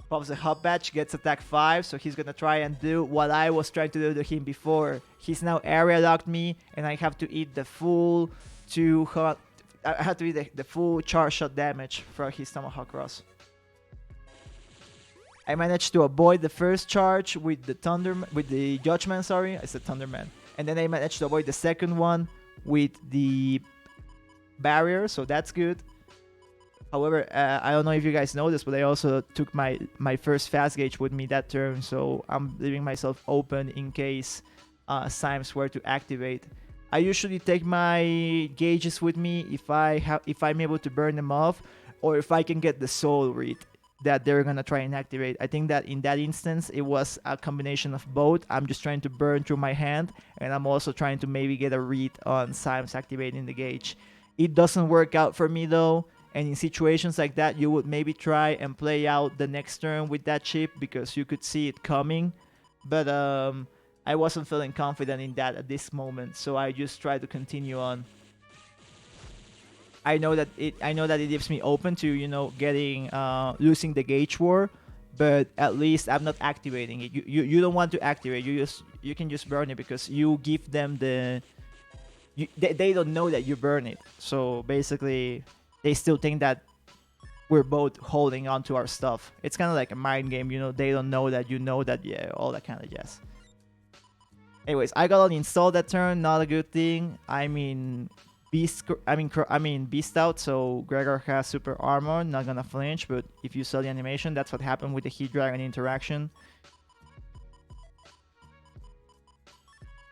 Pops the hop batch, gets attack 5, so he's gonna try and do what I was trying to do to him before. He's now area locked me, and I have to eat the full I have to eat the full charge shot damage for his Tomahawk Cross. I managed to avoid the first charge with the Judgment, sorry. I said Thunderman. And then I managed to avoid the second one with the barrier, so that's good. However, I don't know if you guys know this, but I also took my first fast gauge with me that turn, so I'm leaving myself open in case Symes were to activate. I usually take my gauges with me if I'm able to burn them off, or if I can get the soul read that they're gonna try and activate. I think that in that instance it was a combination of both. I'm just trying to burn through my hand, and I'm also trying to maybe get a read on Symes activating the gauge. It doesn't work out for me though. And in situations like that, you would maybe try and play out the next turn with that chip because you could see it coming. But I wasn't feeling confident in that at this moment, so I just tried to continue on. I know that it leaves me open to, you know, getting losing the gauge war, but at least I'm not activating it. You don't want to activate. You can just burn it because you give them the they don't know that you burn it. So basically they still think that we're both holding on to our stuff. It's kind of like a mind game, you know. They don't know that you know that, yeah, all that kind of jazz. Anyways, I got uninstalled that turn. Not a good thing. I mean, beast out. So Gregor has super armor, not gonna flinch. But if you saw the animation, that's what happened with the Heat Dragon interaction.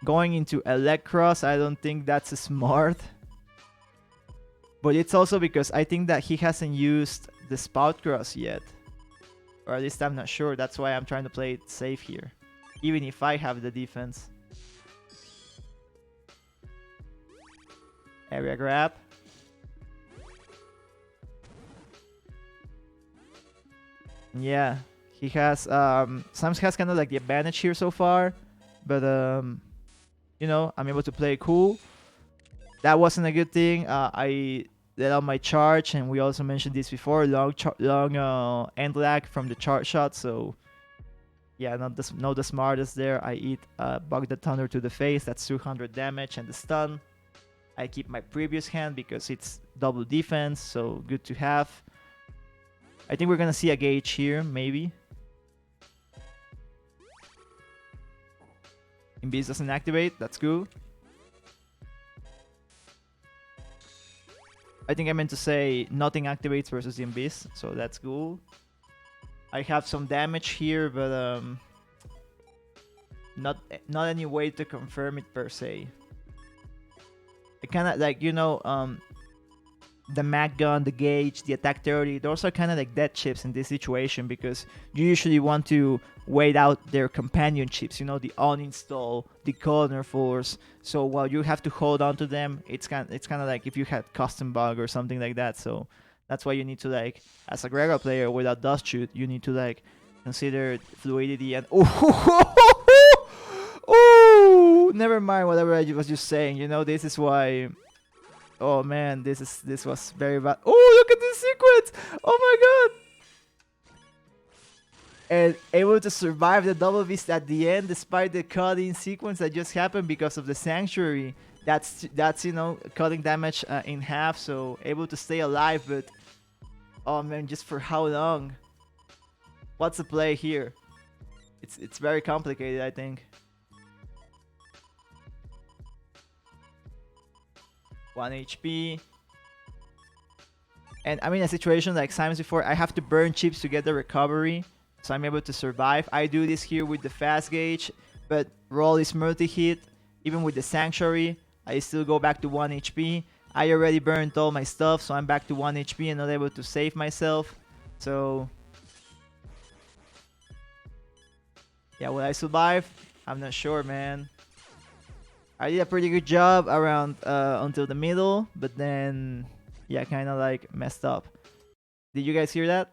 Going into Electros, I don't think that's smart. But it's also because I think that he hasn't used the Spout Cross yet. Or at least I'm not sure. That's why I'm trying to play it safe here. Even if I have the defense. Area grab. Yeah. He has... Symes has kind of like the advantage here so far. But, you know, I'm able to play cool. That wasn't a good thing. I let out my charge, and we also mentioned this before. Long end lag from the charge shot. So yeah, not the smartest there. I eat Bug the Thunder to the face. That's 200 damage and the stun. I keep my previous hand because it's double defense, so good to have. I think we're gonna see a gauge here, maybe. Invis doesn't activate. That's good. I think I meant to say nothing activates versus the Invis, so that's cool. I have some damage here, but not any way to confirm it per se. I kind of like, you know, the mag gun, the gauge, the attack 30, those are kind of like dead chips in this situation because you usually want to wait out their companion chips, you know, the uninstall, the corner force. So while you have to hold on to them, it's kind of like if you had custom bug or something like that. So that's why you need to, like, as a Gregor player without dust shoot, you need to like consider fluidity and oh, never mind whatever I was just saying. You know, this is why. Oh man, this was very bad. Oh, look at this sequence! Oh my god! And able to survive the double beast at the end despite the cutting sequence that just happened because of the sanctuary. That's you know, cutting damage in half, so able to stay alive. But oh man, just for how long? What's the play here? It's very complicated, I think. 1 HP. And I'm in a situation like Symes before. I have to burn chips to get the recovery, so I'm able to survive. I do this here with the fast gauge, but roll is multi-hit. Even with the sanctuary, I still go back to 1 HP. I already burned all my stuff, so I'm back to 1 HP and not able to save myself. So yeah, will I survive? I'm not sure, man. I did a pretty good job around until the middle, but then yeah, kind of like messed up. Did you guys hear that?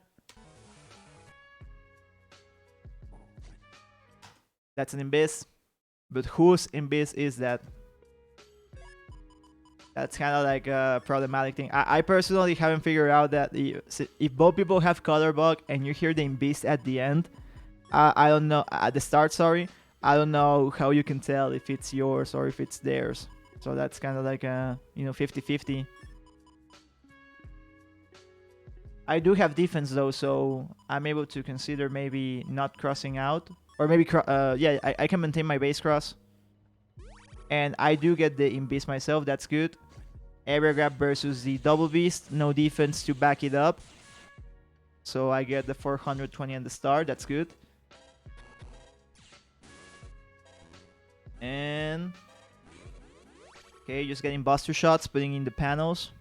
That's an Invis, but whose Invis is that? That's kind of like a problematic thing. I personally haven't figured out that if both people have color bug and you hear the Invis at the end, I don't know, at the start, sorry. I don't know how you can tell if it's yours or if it's theirs. So that's kind of like a, you know, 50-50. I do have defense though, so I'm able to consider maybe not crossing out. Or maybe, yeah, I can maintain my base cross. And I do get the Invis myself, that's good. area grab versus the double beast. No defense to back it up. So I get the 420 on the start. That's good. And okay, just getting buster shots, putting in the panels.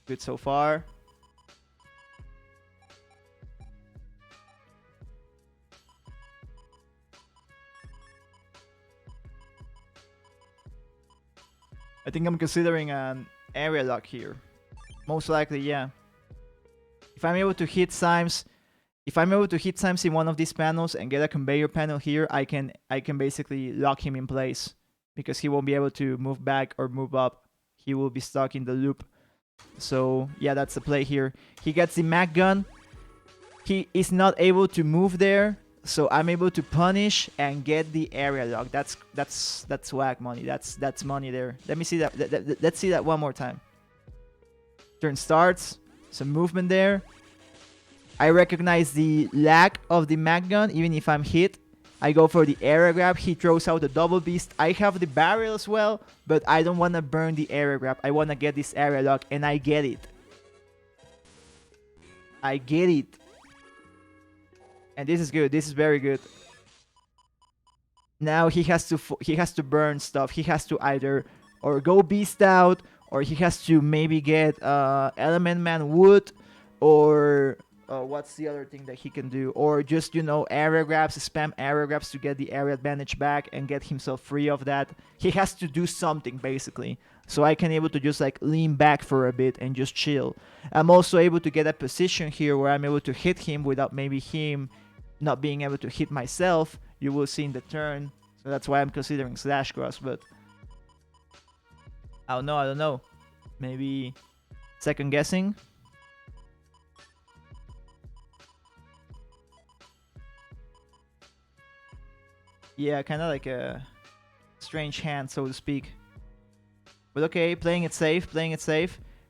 Good so far. I think I'm considering an area lock here. Most likely, yeah. If I'm able to hit Symes, in one of these panels and get a conveyor panel here, I can basically lock him in place because he won't be able to move back or move up. He will be stuck in the loop. So yeah, that's the play here. He gets the mag gun. He is not able to move there, so I'm able to punish and get the area lock. That's whack money. That's money there. Let me see that. Let's see that one more time. Turn starts. Some movement there. I recognize the lack of the mag gun, even if I'm hit. I go for the area grab. He throws out the double beast. I have the barrel as well, but I don't want to burn the area grab. I want to get this area lock, and I get it. I get it. And this is good. This is very good. Now he has to burn stuff. He has to either or go beast out, or he has to maybe get element man wood, or what's the other thing that he can do? Or just, you know, area grabs, spam area grabs to get the area advantage back and get himself free of that. He has to do something basically. So I can able to just like lean back for a bit and just chill. I'm also able to get a position here where I'm able to hit him without maybe him not being able to hit myself. You will see in the turn. So that's why I'm considering slash cross, but I don't know. Maybe second guessing. Yeah, kind of like a strange hand, so to speak. But okay, playing it safe.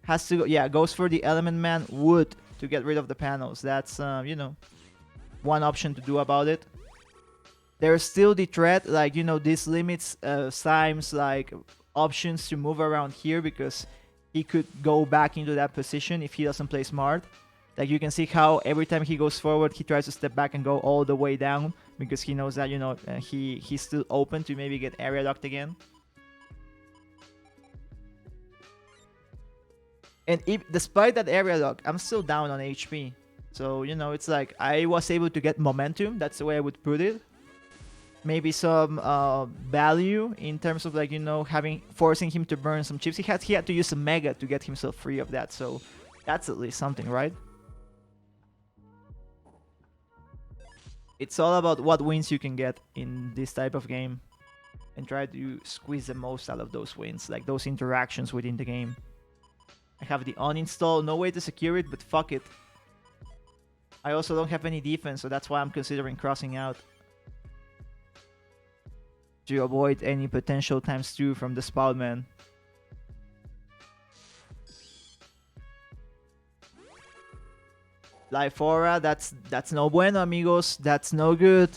Has to go, yeah, goes for the element man wood to get rid of the panels. That's, you know, one option to do about it. There's still the threat, like, you know, this limits Symes like options to move around here because he could go back into that position if he doesn't play smart. Like you can see how every time he goes forward, he tries to step back and go all the way down because he knows that, you know, he's still open to maybe get area locked again. And despite that area lock, I'm still down on HP. So, you know, it's like I was able to get momentum. That's the way I would put it. Maybe some value in terms of, like, you know, forcing him to burn some chips. He had to use a mega to get himself free of that. So that's at least something, right? It's all about what wins you can get in this type of game and try to squeeze the most out of those wins, like those interactions within the game. I have the uninstall, no way to secure it, but fuck it. I also don't have any defense, so that's why I'm considering crossing out to avoid any potential ×2 from the Spoutman. Life aura, that's no bueno, amigos. That's no good.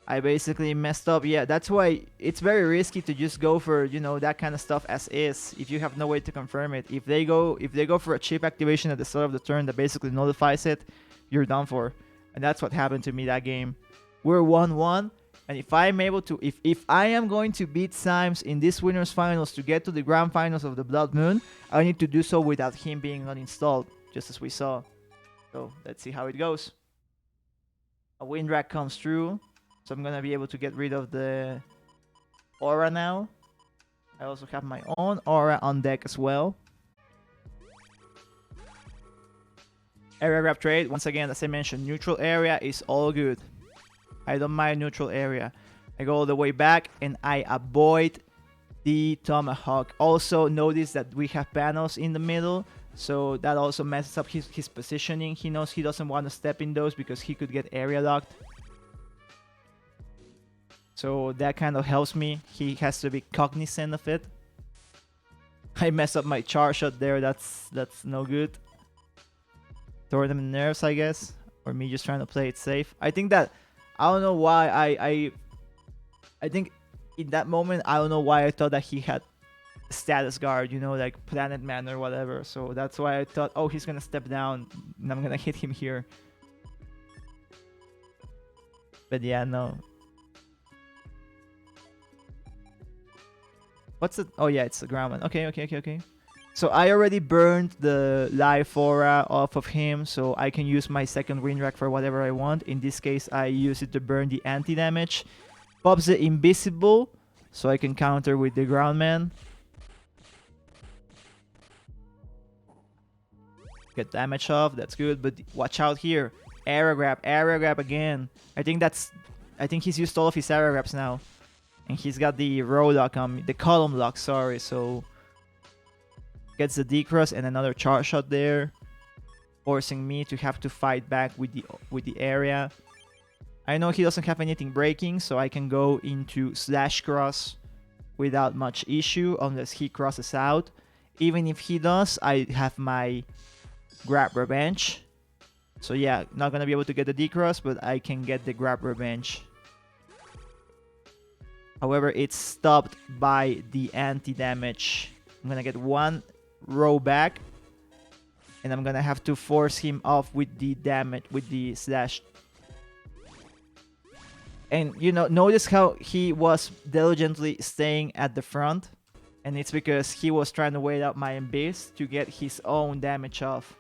I basically messed up. Yeah, that's why it's very risky to just go for, you know, that kind of stuff as is if you have no way to confirm it. If they go for a chip activation at the start of the turn that basically nullifies it, you're done for. And that's what happened to me that game. We're 1-1, and if I'm able to, if I am going to beat Symes in this winners finals to get to the grand finals of the Blood Moon, I need to do so without him being uninstalled, just as we saw. So let's see how it goes. A wind rack comes through, so I'm gonna be able to get rid of the aura now. I also have my own aura on deck as well. Area grab trade, once again, as I mentioned, neutral area is all good. I don't mind neutral area. I go all the way back and I avoid the tomahawk. Also notice that we have panels in the middle, so that also messes up his positioning. He knows he doesn't want to step in those because he could get area locked. So that kind of helps me. He has to be cognizant of it. I messed up my charge shot there. That's no good. Throw them in nerves, I guess, or me just trying to play it safe. I think that I don't know why I think in that moment I don't know why I thought that he had status guard, you know, like Planet Man or whatever. So that's why I thought, oh, he's gonna step down and I'm gonna hit him here. But yeah, no. What's it? Oh yeah, it's the ground one. Okay. So I already burned the life aura off of him, so I can use my second wind rack for whatever I want. In this case, I use it to burn the anti-damage. Pops the invisible, so I can counter with the ground man. Get damage off, that's good, but watch out here. Arrow grab again. I think he's used all of his arrow grabs now. And he's got the row lock on me, the column lock, sorry, so gets the decross and another charge shot there, forcing me to have to fight back with the area. I know he doesn't have anything breaking, so I can go into slash cross without much issue unless he crosses out. Even if he does, I have my grab revenge. So yeah, not gonna be able to get the decross, but I can get the grab revenge. However, it's stopped by the anti-damage. I'm gonna get one row back, and I'm gonna have to force him off with the damage, with the slash. And you know, notice how he was diligently staying at the front, and it's because he was trying to wait out my Abyss to get his own damage off.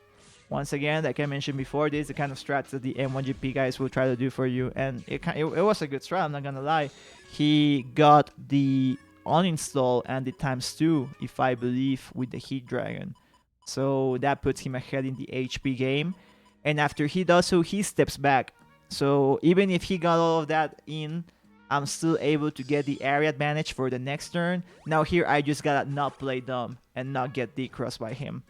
Once again, like I mentioned before, this is the kind of strats that the M1GP guys will try to do for you, and it was a good strat, I'm not gonna lie. He got the uninstall and the ×2, if I believe, with the Heat Dragon. So that puts him ahead in the HP game. And after he does so, he steps back. So even if he got all of that in, I'm still able to get the area advantage for the next turn. Now here, I just gotta not play dumb and not get decrossed by him.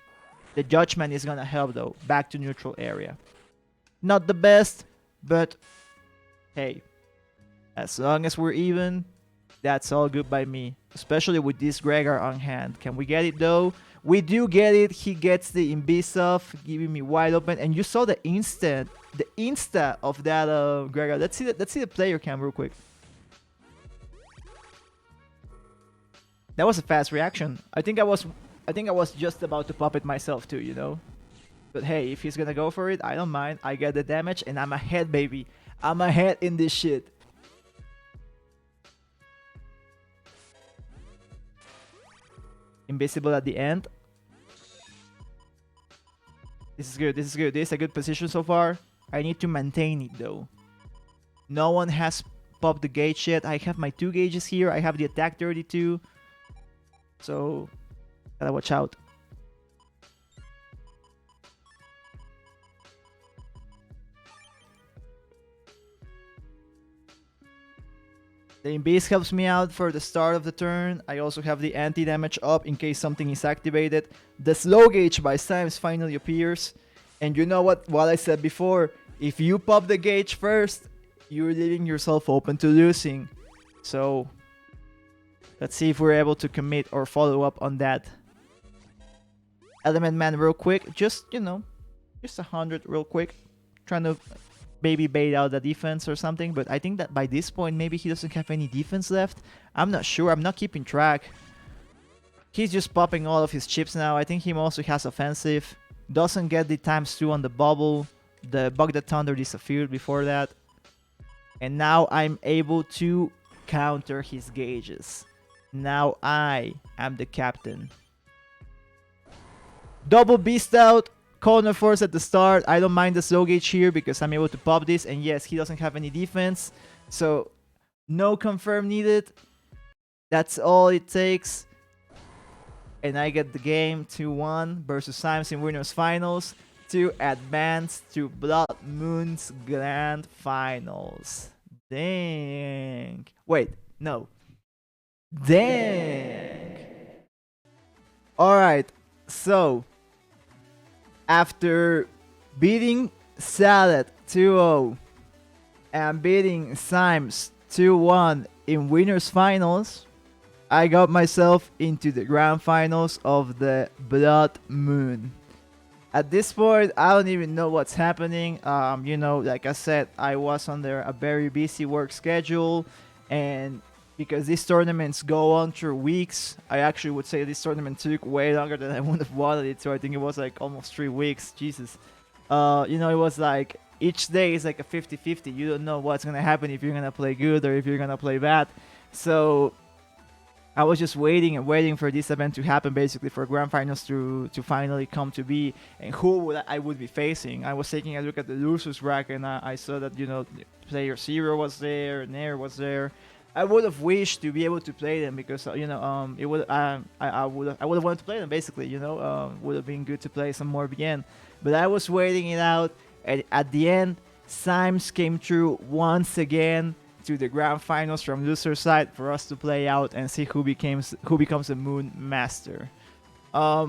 The Judgment is gonna help though, back to neutral area. Not the best, but hey, as long as we're even, that's all good by me. Especially with this Gregar on hand. Can we get it though? We do get it. He gets the Invis off, giving me wide open. And you saw the insta of that Gregar. Let's see the player cam real quick. That was a fast reaction. I think I was just about to pop it myself too, you know. But hey, if he's gonna go for it, I don't mind. I get the damage and I'm ahead, baby. I'm ahead in this shit. Invisible at the end. This is good. This is a good position so far. I need to maintain it though. No one has popped the gauge yet. I have my 2 gauges here. I have the attack 32. So gotta watch out. The Invis helps me out for the start of the turn. I also have the anti-damage up in case something is activated. The slow gauge by Symes finally appears. And you know what I said before, if you pop the gauge first, you're leaving yourself open to losing. So let's see if we're able to commit or follow up on that. Element Man real quick, just, you know, just 100 real quick. Trying to maybe bait out the defense or something, but I think that by this point maybe he doesn't have any defense left. I'm not sure, I'm not keeping track. He's just popping all of his chips now. I think he also has offensive. Doesn't get the ×2 on the bubble. The Bug the Thunder disappeared before that. And now I'm able to counter his gauges. Now I am the captain. Double Beast out. Corner Force at the start. I don't mind the slow gauge here because I'm able to pop this. And yes, he doesn't have any defense. So no confirm needed. That's all it takes. And I get the game 2-1 versus Symes in Winners Finals to advance to Blood Moon's Grand Finals. Dang. Wait, no. Dang. Alright, so after beating Salad 2-0 and beating Symes 2-1 in Winners Finals, I got myself into the Grand Finals of the Blood Moon. At this point, I don't even know what's happening. You know, like I said, I was under a very busy work schedule, and because these tournaments go on through weeks. I actually would say this tournament took way longer than I would have wanted it to. I think it was like almost 3 weeks. Jesus. You know, it was like each day is like a 50-50. You don't know what's gonna happen, if you're gonna play good or if you're gonna play bad. So I was just waiting and waiting for this event to happen, basically for grand finals to finally come to be, and who would I would be facing. I was taking a look at the losers bracket, and I saw that, you know, player 0 was there, Nair was there. I would have wished to be able to play them, because you know, it would I would have wanted to play them, basically, you know. Would have been good to play some more BN, but I was waiting it out, and at the end, Symes came through once again to the grand finals from loser side for us to play out and see who becomes the Moon Master. At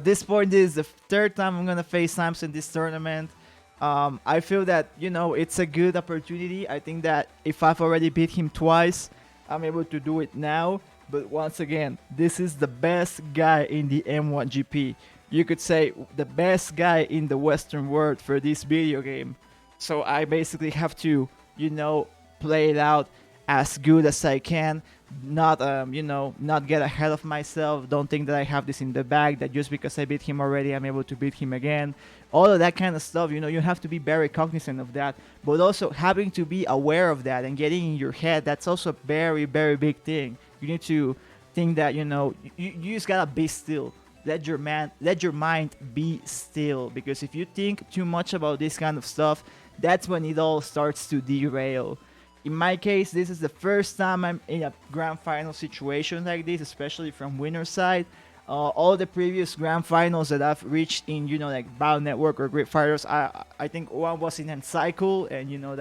this point, this is the third time I'm gonna face Symes in this tournament. I feel that, you know, it's a good opportunity. I think that if I've already beat him twice, I'm able to do it now. But once again, this is the best guy in the M1GP. You could say the best guy in the Western world for this video game. So I basically have to, you know, play it out as good as I can, not you know, not get ahead of myself. Don't think that I have this in the bag, that just because I beat him already, I'm able to beat him again. All of that kind of stuff, you know, you have to be very cognizant of that, but also having to be aware of that and getting in your head, that's also a very, very big thing. You need to think that, you know, you just gotta be still. Let your mind be still, because if you think too much about this kind of stuff, that's when it all starts to derail. In my case, this is the first time I'm in a grand final situation like this, especially from winner side. All the previous grand finals that I've reached in, you know, like Battle Network or Great Fighters, I think one was in Encycle, and you know,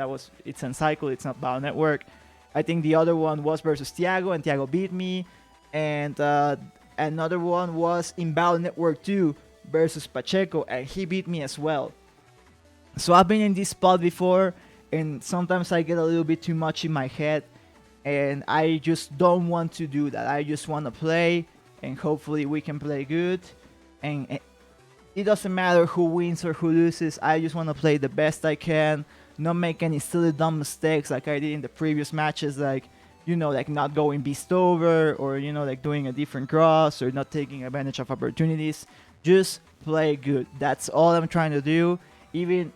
it's Encycle, it's not Battle Network. I think the other one was versus Thiago, and Thiago beat me, and another one was in Battle Network 2 versus Pacheco, and he beat me as well. So I've been in this spot before, and sometimes I get a little bit too much in my head, and I just don't want to do that. I just want to play, and hopefully we can play good, and it doesn't matter who wins or who loses. I just want to play the best I can, not make any silly dumb mistakes like I did in the previous matches, like, you know, like not going beast over, or, you know, like doing a different cross, or not taking advantage of opportunities. Just play good. That's all I'm trying to do. Even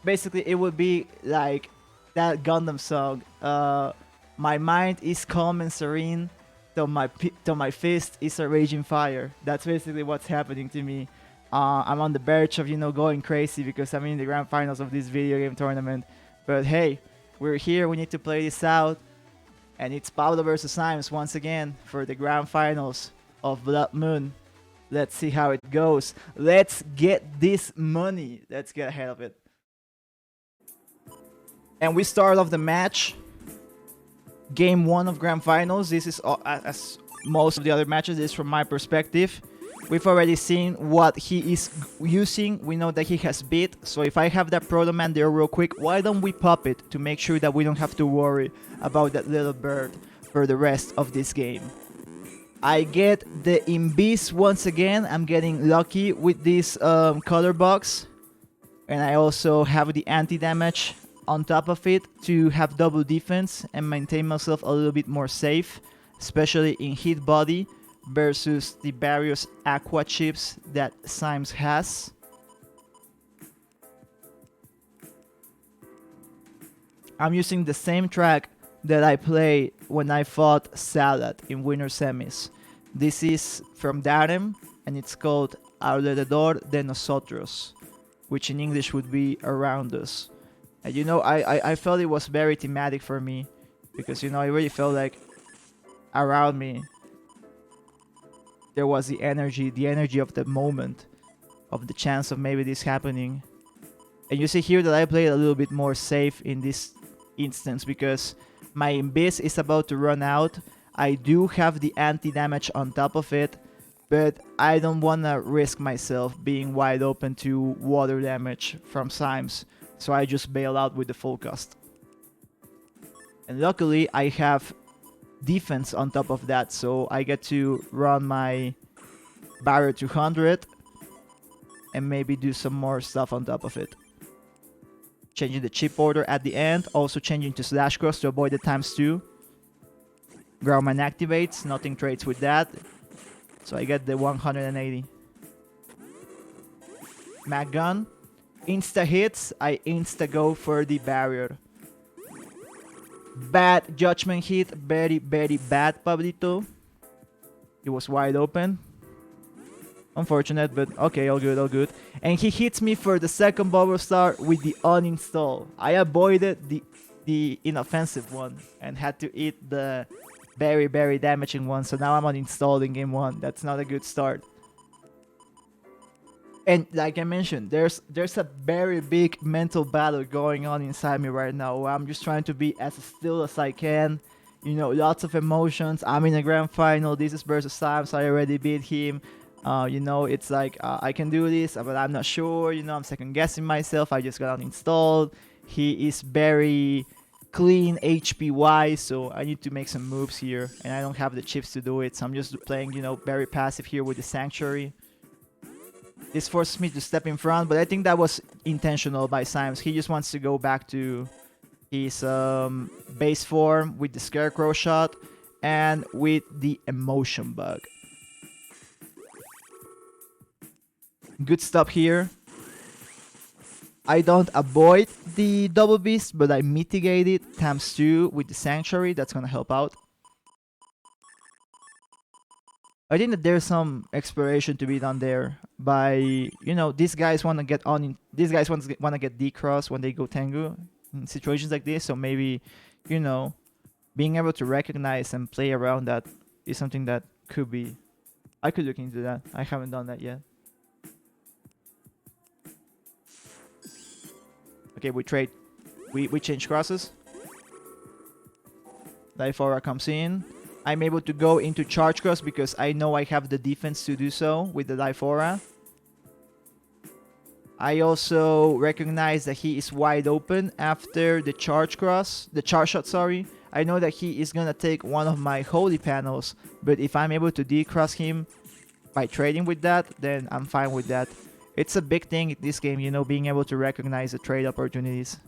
basically, it would be like that Gundam song. My mind is calm and serene, though my fist is a raging fire. That's basically what's happening to me. I'm on the verge of, you know, going crazy because I'm in the grand finals of this video game tournament. But hey, we're here. We need to play this out, and it's Pablo versus Symes once again for the grand finals of Blood Moon. Let's see how it goes. Let's get this money. Let's get ahead of it. And we start off the match. Game 1 of Grand Finals. This is, as most of the other matches, this is from my perspective. We've already seen what he is using. We know that he has beat. So if I have that Proto Man there real quick, why don't we pop it to make sure that we don't have to worry about that little bird for the rest of this game. I get the Invis once again. I'm getting lucky with this color box. And I also have the anti-damage on top of it to have double defense and maintain myself a little bit more safe, especially in hit body versus the various aqua chips that Symes has. I'm using the same track that I played when I fought Salad in winner semis. This is from Darem, and it's called Alrededor de Nosotros, which in English would be around us. And you know, I felt it was very thematic for me, because, you know, I really felt like around me there was the energy of the moment, of the chance of maybe this happening. And you see here that I played a little bit more safe in this instance, because my Invis is about to run out. I do have the anti-damage on top of it, but I don't want to risk myself being wide open to water damage from Symes. So I just bail out with the full cost. And luckily I have defense on top of that, so I get to run my barrier 200 and maybe do some more stuff on top of it. Changing the chip order at the end. Also changing to slash cross to avoid the ×2. Growlman activates. Nothing trades with that. So I get the 180. Mag gun. Insta hits. I insta go for the barrier. Bad judgment hit. Very, very bad, Pablito. It was wide open. Unfortunate, but okay, all good, all good. And he hits me for the second bubble star with the uninstall. I avoided the inoffensive one and had to eat the very, very damaging one. So now I'm uninstalled in game 1. That's not a good start. And like I mentioned, there's a very big mental battle going on inside me right now. I'm just trying to be as still as I can. You know, lots of emotions. I'm in a grand final. This is versus Symes. I already beat him. You know, it's like I can do this, but I'm not sure. You know, I'm second guessing myself. I just got uninstalled. He is very clean HP wise, so I need to make some moves here, and I don't have the chips to do it. So I'm just playing, you know, very passive here with the Sanctuary. This forces me to step in front, but I think that was intentional by Symes. He just wants to go back to his base form with the Scarecrow shot and with the Emotion Bug. Good stop here. I don't avoid the double beast, but I mitigate it ×2 with the Sanctuary. That's gonna help out. I think that there's some exploration to be done there by, you know, these guys want to get on. These guys want to get D-cross when they go Tengu in situations like this. So maybe, you know, being able to recognize and play around that is something that could be. I could look into that. I haven't done that yet. Okay, we trade. We change crosses. Life Aura comes in. I'm able to go into Charge Cross because I know I have the defense to do so with the Life Aura. I also recognize that he is wide open after the Charge Cross, the Charge Shot, sorry. I know that he is gonna take one of my Holy Panels, but if I'm able to D-cross him by trading with that, then I'm fine with that. It's a big thing in this game, you know, being able to recognize the trade opportunities.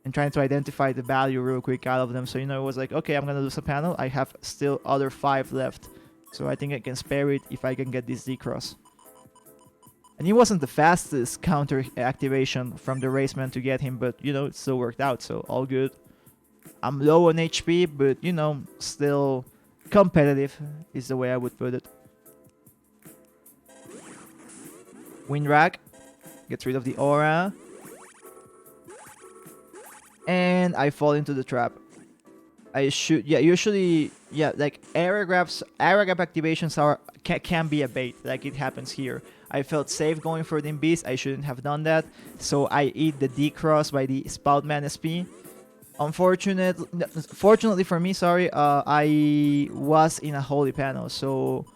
And trying to identify the value real quick out of them. So, you know, it was like, okay, I'm going to lose a panel. I have still other 5 left. So I think I can spare it if I can get this D-cross. And he wasn't the fastest counter activation from the Raceman to get him, but, you know, it still worked out. So all good. I'm low on HP, but, you know, still competitive is the way I would put it. Wind Rack. Gets rid of the aura. And I fall into the trap. I should, yeah, usually, yeah, like area grab activations can be a bait, like it happens here. I felt safe going for the Beast. I shouldn't have done that, so I eat the D-cross by the Spoutman SP. Fortunately for me, sorry, I was in a Holy Panel, so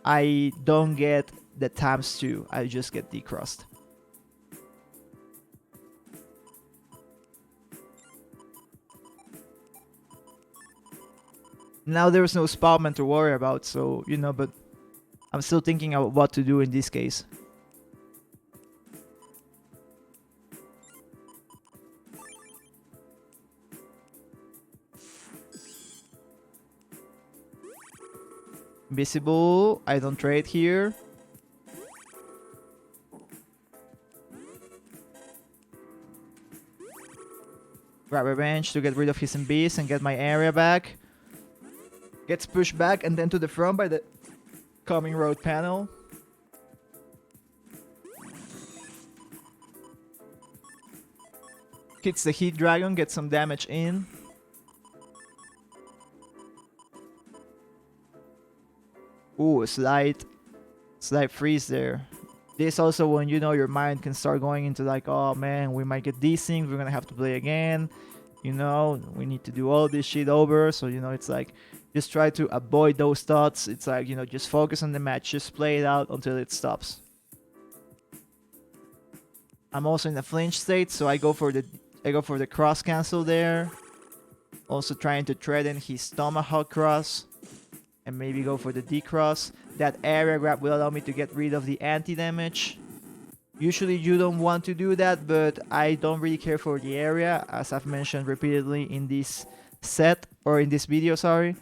I don't get the ×2. I just get D-crossed. Now there's no Spoutman to worry about, so, you know, but I'm still thinking about what to do in this case. Invisible, I don't trade here. Grab Revenge to get rid of his Beast and get my area back. Gets pushed back and then to the front by the coming road panel. Hits the Heat Dragon, gets some damage in. Ooh, slight freeze there. This also when, you know, your mind can start going into like, oh man, we might get these things, we're gonna have to play again. You know, we need to do all this shit over. So, you know, it's like, just try to avoid those thoughts. It's like, you know, just focus on the match. Just play it out until it stops. I'm also in a flinch state, so I go for the cross cancel there. Also trying to threaten his Tomahawk cross. And maybe go for the D-cross. That area grab will allow me to get rid of the anti-damage. Usually you don't want to do that, but I don't really care for the area, as I've mentioned repeatedly in this set, or in this video, sorry.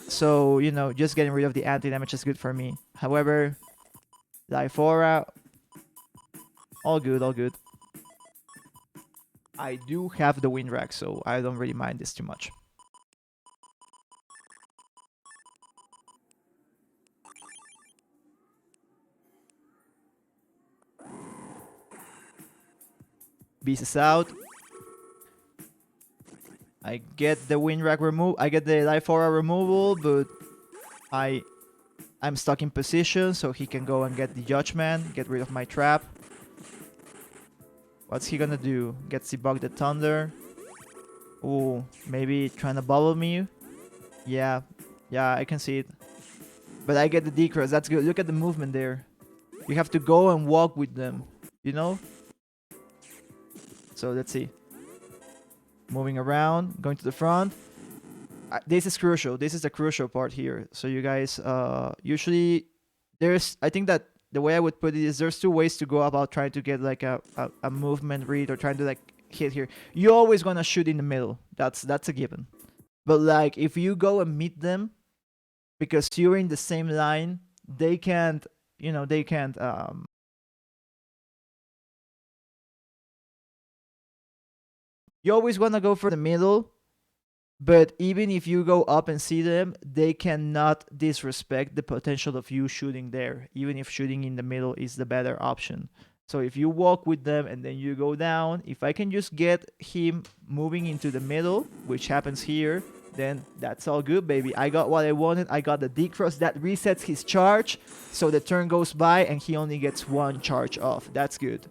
So, you know, just getting rid of the anti-damage is good for me. However, Life Aura, all good, all good. I do have the wind rack, so I don't really mind this too much. Beast is out. I get the wind rack remove. I get the life aura removal, but I'm stuck in position, so he can go and get the judgment, get rid of my trap. What's he gonna do? Gets the bug the thunder. Ooh, maybe trying to bubble me. Yeah, I can see it. But I get the decross. That's good. Look at the movement there. You have to go and walk with them, you know? So let's see. Moving around, going to the front. This is crucial. This is the crucial part here. So you guys, usually I think that the way I would put it is there's two ways to go about trying to get like a movement read, or trying to like hit here. You're always gonna shoot in the middle. That's a given. But like if you go and meet them, because you're in the same line, they can't, you know, they can't you always want to go for the middle, but even if you go up and see them, they cannot disrespect the potential of you shooting there, even if shooting in the middle is the better option. So if you walk with them and then you go down, if I can just get him moving into the middle, which happens here, then that's all good, baby. I got what I wanted. I got the decross that resets his charge, so the turn goes by and he only gets one charge off. That's good.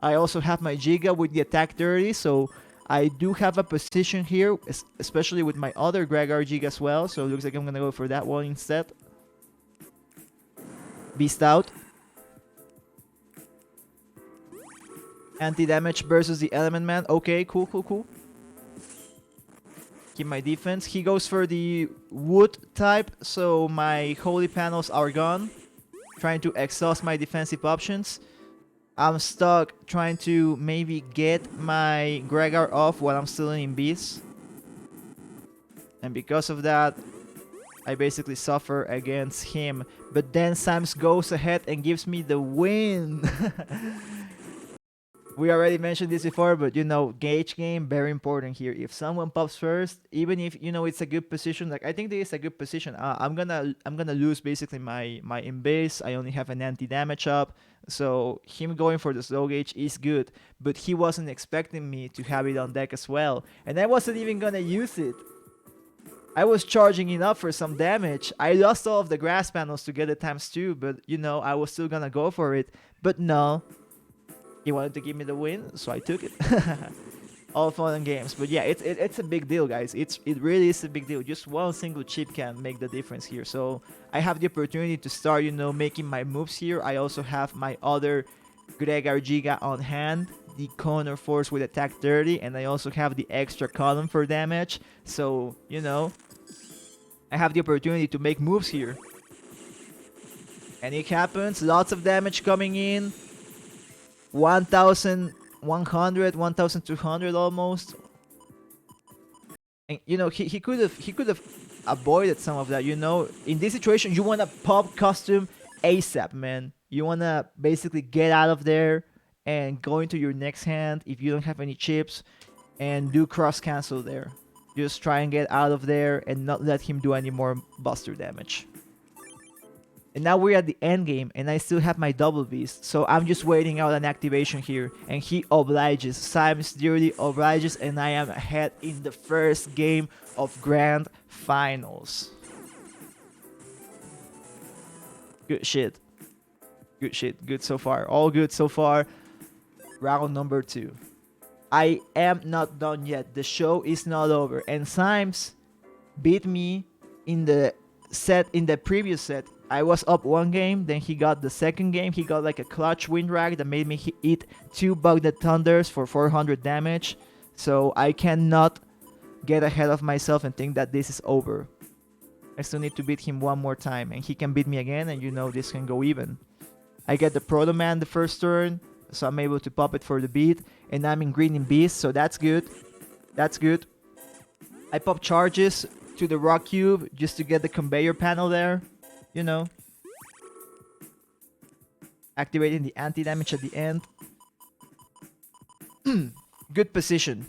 I also have my Giga with the attack 30, so I do have a position here, especially with my other Gregar Giga as well, so it looks like I'm gonna go for that one instead. Beast out. Anti-damage versus the Element Man. Okay, cool, cool, cool. Keep my defense. He goes for the wood type, so my holy panels are gone. Trying to exhaust my defensive options. I'm stuck trying to maybe get my Gregar off while I'm still in Beast. And because of that, I basically suffer against him. But then Sams goes ahead and gives me the win. We already mentioned this before, but you know, gauge game, very important here. If someone pops first, even if you know it's a good position, like I think this is a good position, I'm gonna lose basically my in base. I only have an anti-damage up, so him going for the slow gauge is good. But he wasn't expecting me to have it on deck as well, and I wasn't even gonna use it. I was charging it up for some damage. I lost all of the grass panels to get it ×2, but you know, I was still gonna go for it. But no. He wanted to give me the win, so I took it. All fun and games, but yeah, it's a big deal, guys. It really is a big deal. Just one single chip can make the difference here. So I have the opportunity to start, you know, making my moves here. I also have my other Gregar Giga on hand, the Corner Force with attack 30, and I also have the extra column for damage. So you know, I have the opportunity to make moves here, and it happens. Lots of damage coming in. 1,100, 1,200 almost. And you know, he could have avoided some of that. You know, in this situation, you wanna pop custom ASAP, man. You wanna basically get out of there and go into your next hand if you don't have any chips, and do cross cancel there. Just try and get out of there and not let him do any more buster damage. And now we're at the end game, and I still have my double beast, so I'm just waiting out an activation here, and he obliges. Simon's Dirty obliges, and I am ahead in the first game of Grand Finals. Good shit. Good shit. Good so far. All good so far. Round number 2. I am not done yet. The show is not over, and Simes beat me in the previous set. I was up one game, then he got the second game. He got like a clutch wind rag that made me eat 2 Bug the Thunders for 400 damage. So I cannot get ahead of myself and think that this is over. I still need to beat him one more time, and he can beat me again, and you know this can go even. I get the Proto Man the first turn, so I'm able to pop it for the beat, and I'm in green in beast, so that's good. That's good. I pop charges to the rock cube just to get the conveyor panel there, you know. Activating the anti-damage at the end. Good position.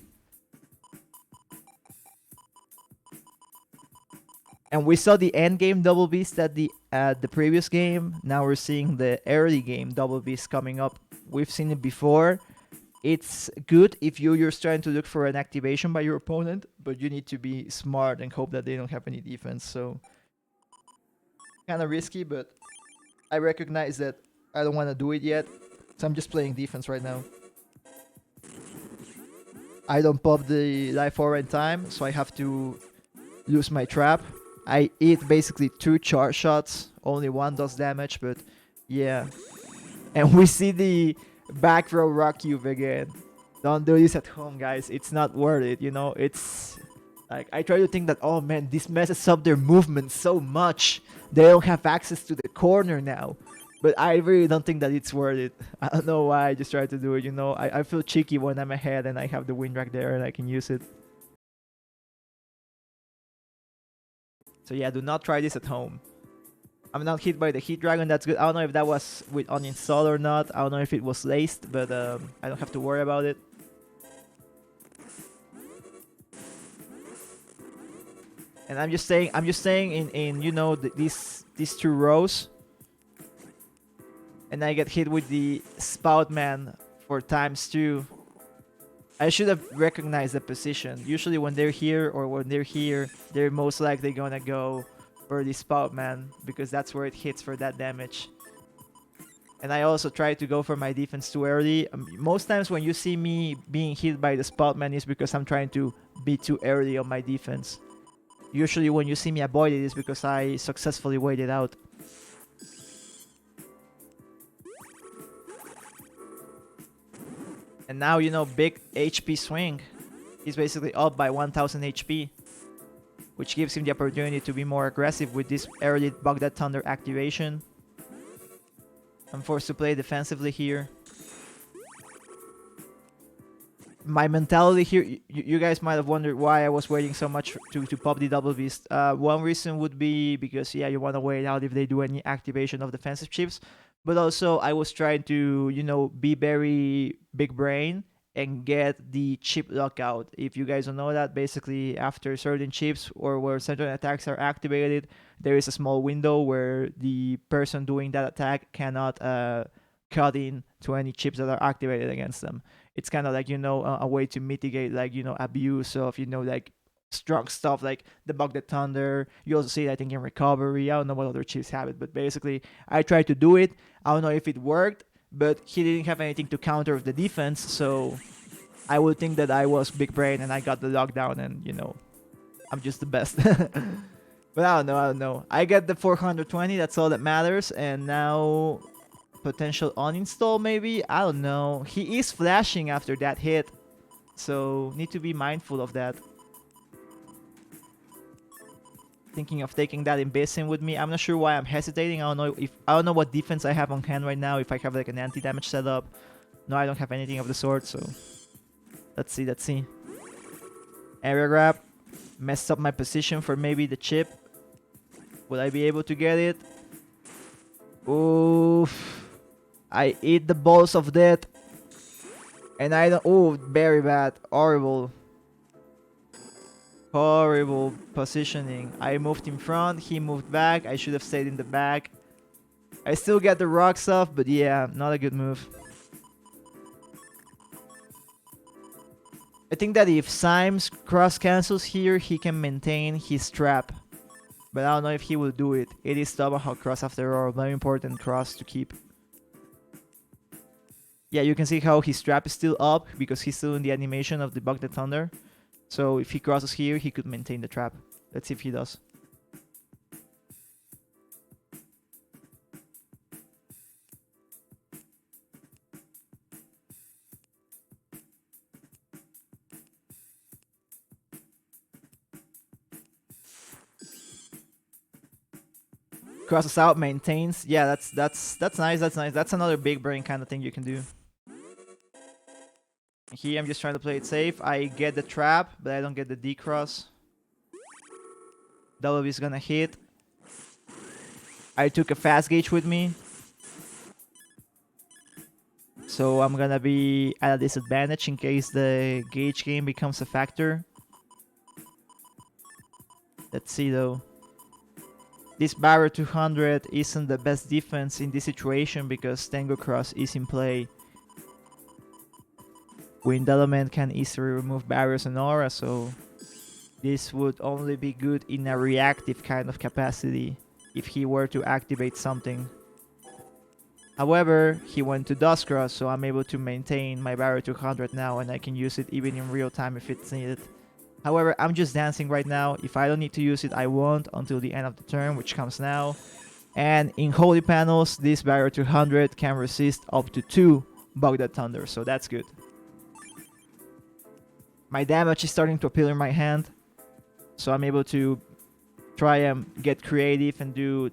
And we saw the end game double beast at the previous game. Now we're seeing the early game double beast coming up. We've seen it before. It's good if you're just trying to look for an activation by your opponent, but you need to be smart and hope that they don't have any defense. So kind of risky, but I recognize that I don't want to do it yet. So I'm just playing defense right now. I don't pop the life aura in time, so I have to lose my trap. I eat basically 2 charge shots. Only 1 does damage, but yeah. And we see the back row rock cube again. Don't do this at home, guys. It's not worth it, you know. It's like, I try to think that, oh man, this messes up their movement so much. They don't have access to the corner now. But I really don't think that it's worth it. I don't know why I just try to do it, you know. I feel cheeky when I'm ahead and I have the wind rack there and I can use it. So yeah, do not try this at home. I'm not hit by the heat dragon, that's good. I don't know if that was with uninstall or not. I don't know if it was laced, but I don't have to worry about it. And I'm just saying in you know, these 2 rows. And I get hit with the spout man for ×2. I should have recognized the position. Usually when they're here or when they're here, they're most likely gonna go for the spout man because that's where it hits for that damage. And I also try to go for my defense too early. Most times when you see me being hit by the spout man is because I'm trying to be too early on my defense. Usually when you see me avoid it is because I successfully waited out. And now, you know, big HP swing. He's basically up by 1000 HP, which gives him the opportunity to be more aggressive with this early Baghdad Thunder activation. I'm forced to play defensively here. My mentality here, you guys might have wondered why I was waiting so much to pop the double beast. One reason would be because, yeah, you want to wait out if they do any activation of defensive chips. But also, I was trying to, you know, be very big brain and get the chip lockout. If you guys don't know that, basically after certain chips or where certain attacks are activated, there is a small window where the person doing that attack cannot cut in to any chips that are activated against them. It's kind of like, you know, a way to mitigate, like, you know, abuse of, you know, like strong stuff like the Baghdad Thunder. You also see it, I think, in recovery. I don't know what other chips have it, but basically I tried to do it. I don't know if it worked, but he didn't have anything to counter with the defense, so I would think that I was big brain and I got the lockdown and, you know, I'm just the best. But I don't know. I get the 420, that's all that matters, and now potential uninstall maybe? I don't know. He is flashing after that hit, so need to be mindful of that. Thinking of taking that in Basin with me. I'm not sure why I'm hesitating. I don't know what defense I have on hand right now. If I have like an anti-damage setup. No, I don't have anything of the sort, so let's see. Area grab. Messed up my position for maybe the chip. Will I be able to get it? Oof. I eat the balls of death. And I don't... Oh, very bad. Horrible. Horrible positioning. I moved in front, he moved back. I should have stayed in the back. I still get the rocks off, but yeah, not a good move. I think that if Symes cross cancels here, he can maintain his trap. But I don't know if he will do it. It is Tomahawk cross after all. Very important cross to keep. Yeah, you can see how his trap is still up because he's still in the animation of the Baghdad Thunder. So if he crosses here, he could maintain the trap. Let's see if he does. Crosses out, maintains. Yeah, that's nice. That's nice. That's another big brain kind of thing you can do. Here I'm just trying to play it safe. I get the trap, but I don't get the D-cross. W is gonna hit. I took a fast gauge with me, so I'm gonna be at a disadvantage in case the gauge game becomes a factor. Let's see though. This barrier 200 isn't the best defense in this situation because Tango Cross is in play. Wind Element can easily remove barriers and aura, so this would only be good in a reactive kind of capacity if he were to activate something. However, he went to Dustcross, so I'm able to maintain my barrier 200 now, and I can use it even in real time if it's needed. However, I'm just dancing right now. If I don't need to use it, I won't until the end of the turn, which comes now. And in Holy Panels, this barrier 200 can resist up to 2 Bogda Thunder, so that's good. My damage is starting to appear in my hand, so I'm able to try and get creative and do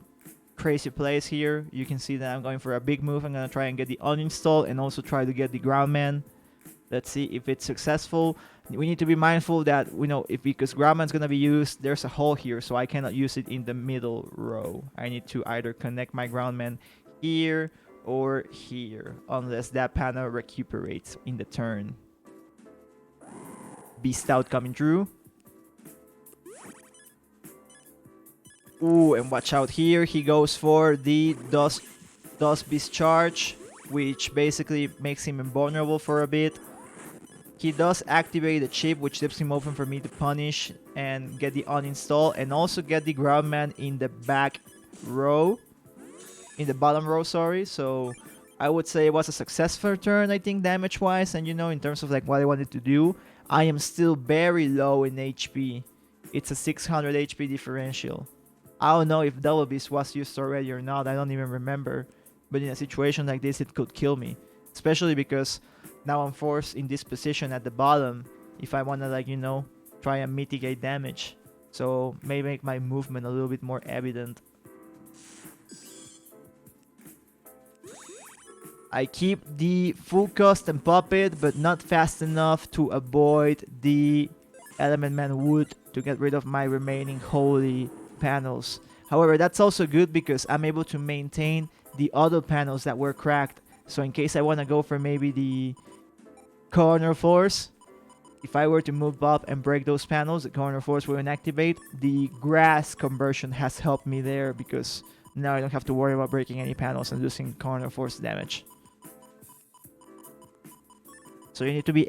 crazy plays here. You can see that I'm going for a big move. I'm going to try and get the uninstall and also try to get the Groundman. Let's see if it's successful. We need to be mindful that, because Groundman's going to be used, there's a hole here, so I cannot use it in the middle row. I need to either connect my Groundman here or here, unless that panel recuperates in the turn. Beast Stout coming through. Ooh, and watch out here. He goes for the Dust Beast charge, which basically makes him invulnerable for a bit. He does activate the chip, which leaves him open for me to punish and get the uninstall, and also get the Groundman in the back row. In the bottom row, sorry. So I would say it was a successful turn, I think, damage-wise, and in terms of like what I wanted to do. I am still very low in HP. It's a 600 HP differential. I don't know if Double Beast was used already or not, I don't even remember. But in a situation like this, it could kill me. Especially because now I'm forced in this position at the bottom if I want to, try and mitigate damage. So, maybe make my movement a little bit more evident. I keep the full custom puppet, but not fast enough to avoid the Element Man Wood to get rid of my remaining holy panels. However, that's also good because I'm able to maintain the other panels that were cracked. So in case I want to go for maybe the corner force, if I were to move up and break those panels, the corner force will inactivate. The grass conversion has helped me there because now I don't have to worry about breaking any panels and losing corner force damage. So you need to be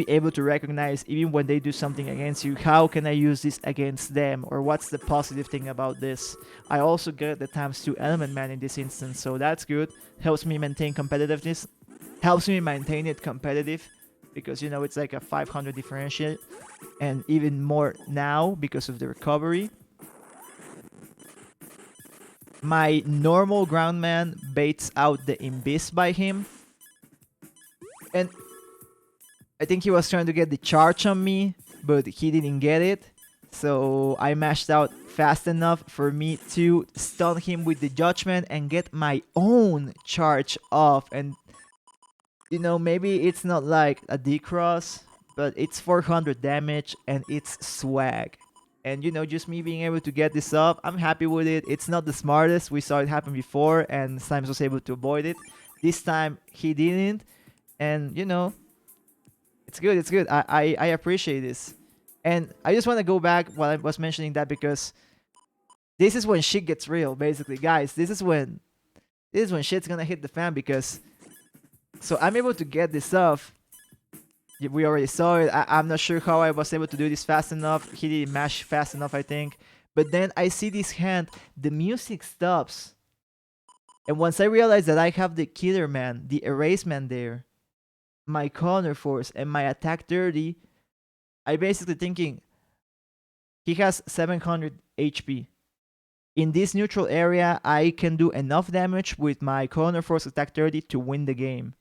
able to recognize, even when they do something against you, how can I use this against them, or what's the positive thing about this. I also get the ×2 Element Man in this instance, so that's good. Helps me maintain competitiveness. Helps me maintain it competitive because it's like a 500 differential, and even more now because of the recovery. My normal Groundman baits out the Imbiss by him. And I think he was trying to get the charge on me, but he didn't get it. So I mashed out fast enough for me to stun him with the Judgment and get my own charge off. And, maybe it's not like a D-Cross, but it's 400 damage and it's swag. And, just me being able to get this up, I'm happy with it. It's not the smartest. We saw it happen before and Slimes was able to avoid it. This time he didn't. And, it's good, it's good. I appreciate this. And I just want to go back while I was mentioning that because this is when shit gets real, basically. Guys, this is when shit's gonna hit the fan because... So I'm able to get this off. We already saw it. I'm not sure how I was able to do this fast enough. He didn't mash fast enough, I think. But then I see this hand. The music stops. And once I realize that I have the Killer Man, the Erase Man there, my Corner Force, and my Attack 30, I basically thinking he has 700 HP. In this neutral area, I can do enough damage with my Corner Force Attack 30 to win the game.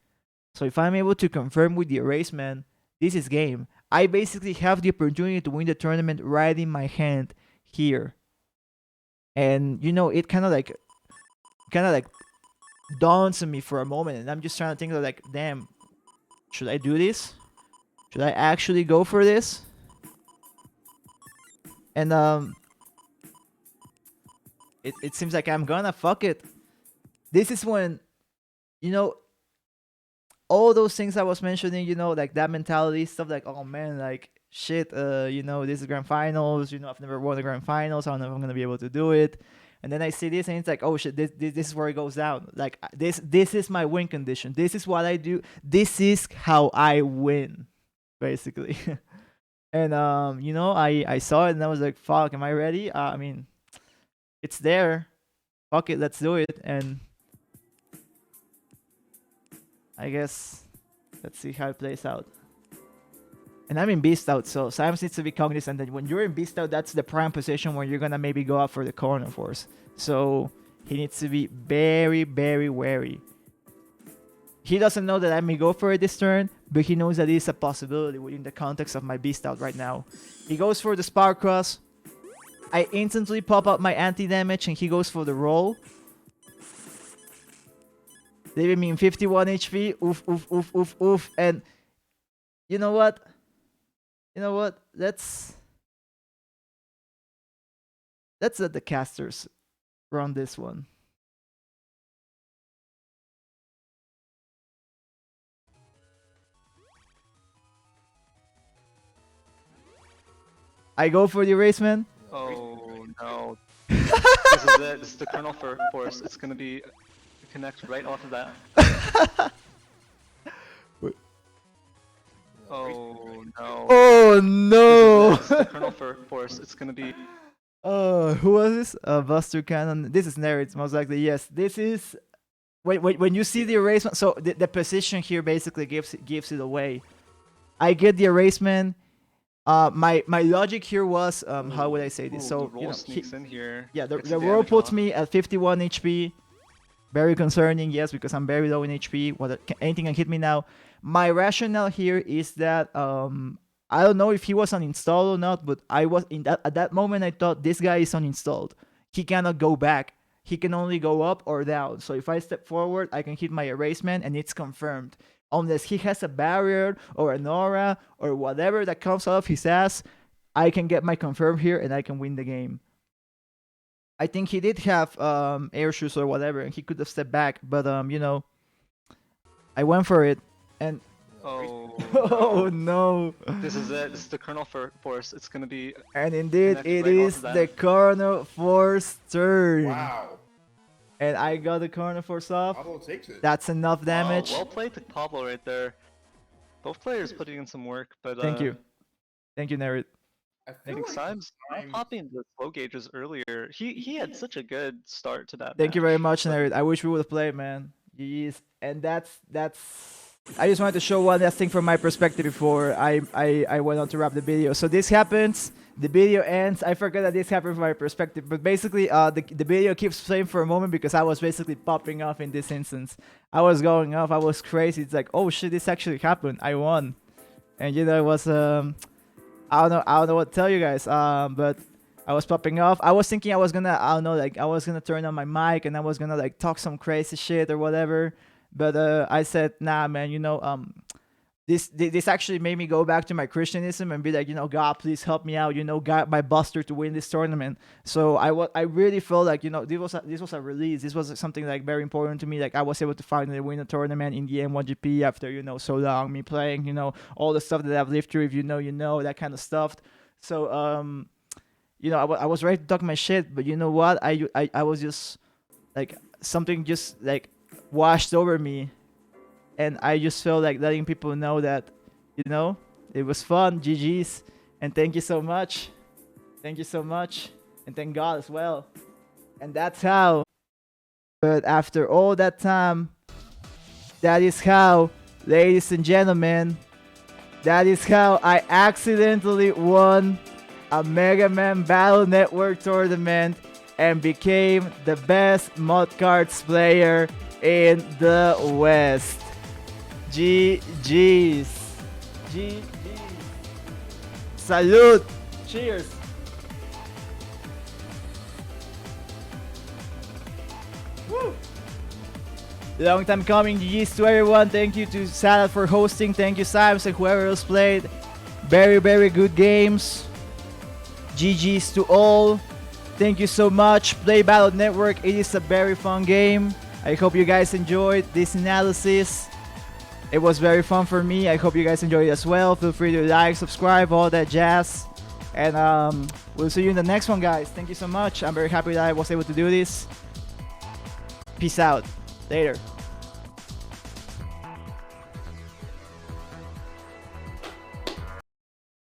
So if I'm able to confirm with the Erase Man, this is game. I basically have the opportunity to win the tournament right in my hand here. And it kind of like dawns on me for a moment, and I'm just trying to think of like, damn, Should I do this? Should I actually go for this? And it seems like I'm gonna fuck it. This is when, you know, all those things I was mentioning, you know, like that mentality stuff, like, oh man, like shit, you know, this is grand finals, you know, I've never won the grand finals, I don't know if I'm gonna be able to do it. And then I see this and it's like, oh shit, this is where it goes down. Like this is my win condition. This is what I do. This is how I win, basically. And you know, I saw it and I was like, fuck, am I ready? I mean, it's there. Fuck it, let's do it. And I guess let's see how it plays out. And I'm in Beast Out, so Simons needs to be cognizant that when you're in Beast Out, that's the prime position where you're gonna maybe go up for the corner force. So he needs to be very, very wary. He doesn't know that I may go for it this turn, but he knows that it is a possibility within the context of my Beast Out right now. He goes for the Spark Cross. I instantly pop up my anti-damage and he goes for the roll. Leaving me in 51 HP. Oof, oof, oof, oof, oof. And you know what? You know what? Let's let the casters run this one. I go for the erasement. Oh no. This is it. This is the kernel force. It's gonna be connect right off of that. Oh no. Oh no! This is the kernel force. It's gonna be. Who was this? Buster Cannon. This is Nerds, most likely. Yes, this is. When you see the erasement, so the position here basically gives it away. I get the erasement. My logic here was how would I say this? So the roll sneaks in here. Yeah, the roll puts me at 51 HP. Very concerning, yes, because I'm very low in HP. Anything can hit me now. My rationale here is that I don't know if he was uninstalled or not, but I was at that moment I thought this guy is uninstalled. He cannot go back. He can only go up or down. So if I step forward, I can hit my erasement and it's confirmed. Unless he has a barrier or an aura or whatever that comes out of his ass, I can get my confirm here and I can win the game. I think he did have air shoes or whatever, and he could have stepped back, but you know, I went for it, and oh, oh no! This is it. This is the kernel force. It's gonna be. And indeed, it is the kernel force turn. Wow! And I got the kernel force off. Pablo takes it. That's enough damage. Well played to Pablo right there. Both players putting in some work, but thank you, Nerit. I think Symes popping the slow gauges earlier. He had such a good start to that. Thank you very much, Nerit. I wish we would have played, man. Jeez. And that's. I just wanted to show one last thing from my perspective before I went on to wrap the video. So this happens. The video ends. I forgot that this happened from my perspective, but basically, the video keeps playing for a moment because I was basically popping off in this instance. I was going off. I was crazy. It's like, oh shit, this actually happened. I won, and you know, it was I don't know what to tell you guys. But I was popping off. I was thinking I was gonna, I don't know, like I was gonna turn on my mic and I was gonna like talk some crazy shit or whatever. But I said, nah, man. You know, this actually made me go back to my Christianism and be like, you know, God, please help me out. You know, God, my Buster to win this tournament. So I really felt like, you know, this was a release. This was something like very important to me. Like I was able to finally win a tournament in the M1GP after, you know, so long me playing, you know, all the stuff that I've lived through. If you know, that kind of stuff. So you know, I was ready to talk my shit, but you know what? I was just like something just like washed over me. And I just felt like letting people know that, you know, it was fun. GG's. And thank you so much. Thank you so much. And thank God as well. And that's how. But after all that time, that is how, ladies and gentlemen, that is how I accidentally won a Mega Man Battle Network tournament and became the best mod cards player in the West. GG's. GG's. Salute. Cheers. Woo. Long time coming. GG's to everyone. Thank you to Salad for hosting. Thank you, Sims, and whoever else played. Very, very good games. GG's to all. Thank you so much. Play Battle Network. It is a very fun game. I hope you guys enjoyed this analysis. It was very fun for me. I hope you guys enjoyed it as well. Feel free to like, subscribe, all that jazz. And we'll see you in the next one, guys. Thank you so much. I'm very happy that I was able to do this. Peace out. Later.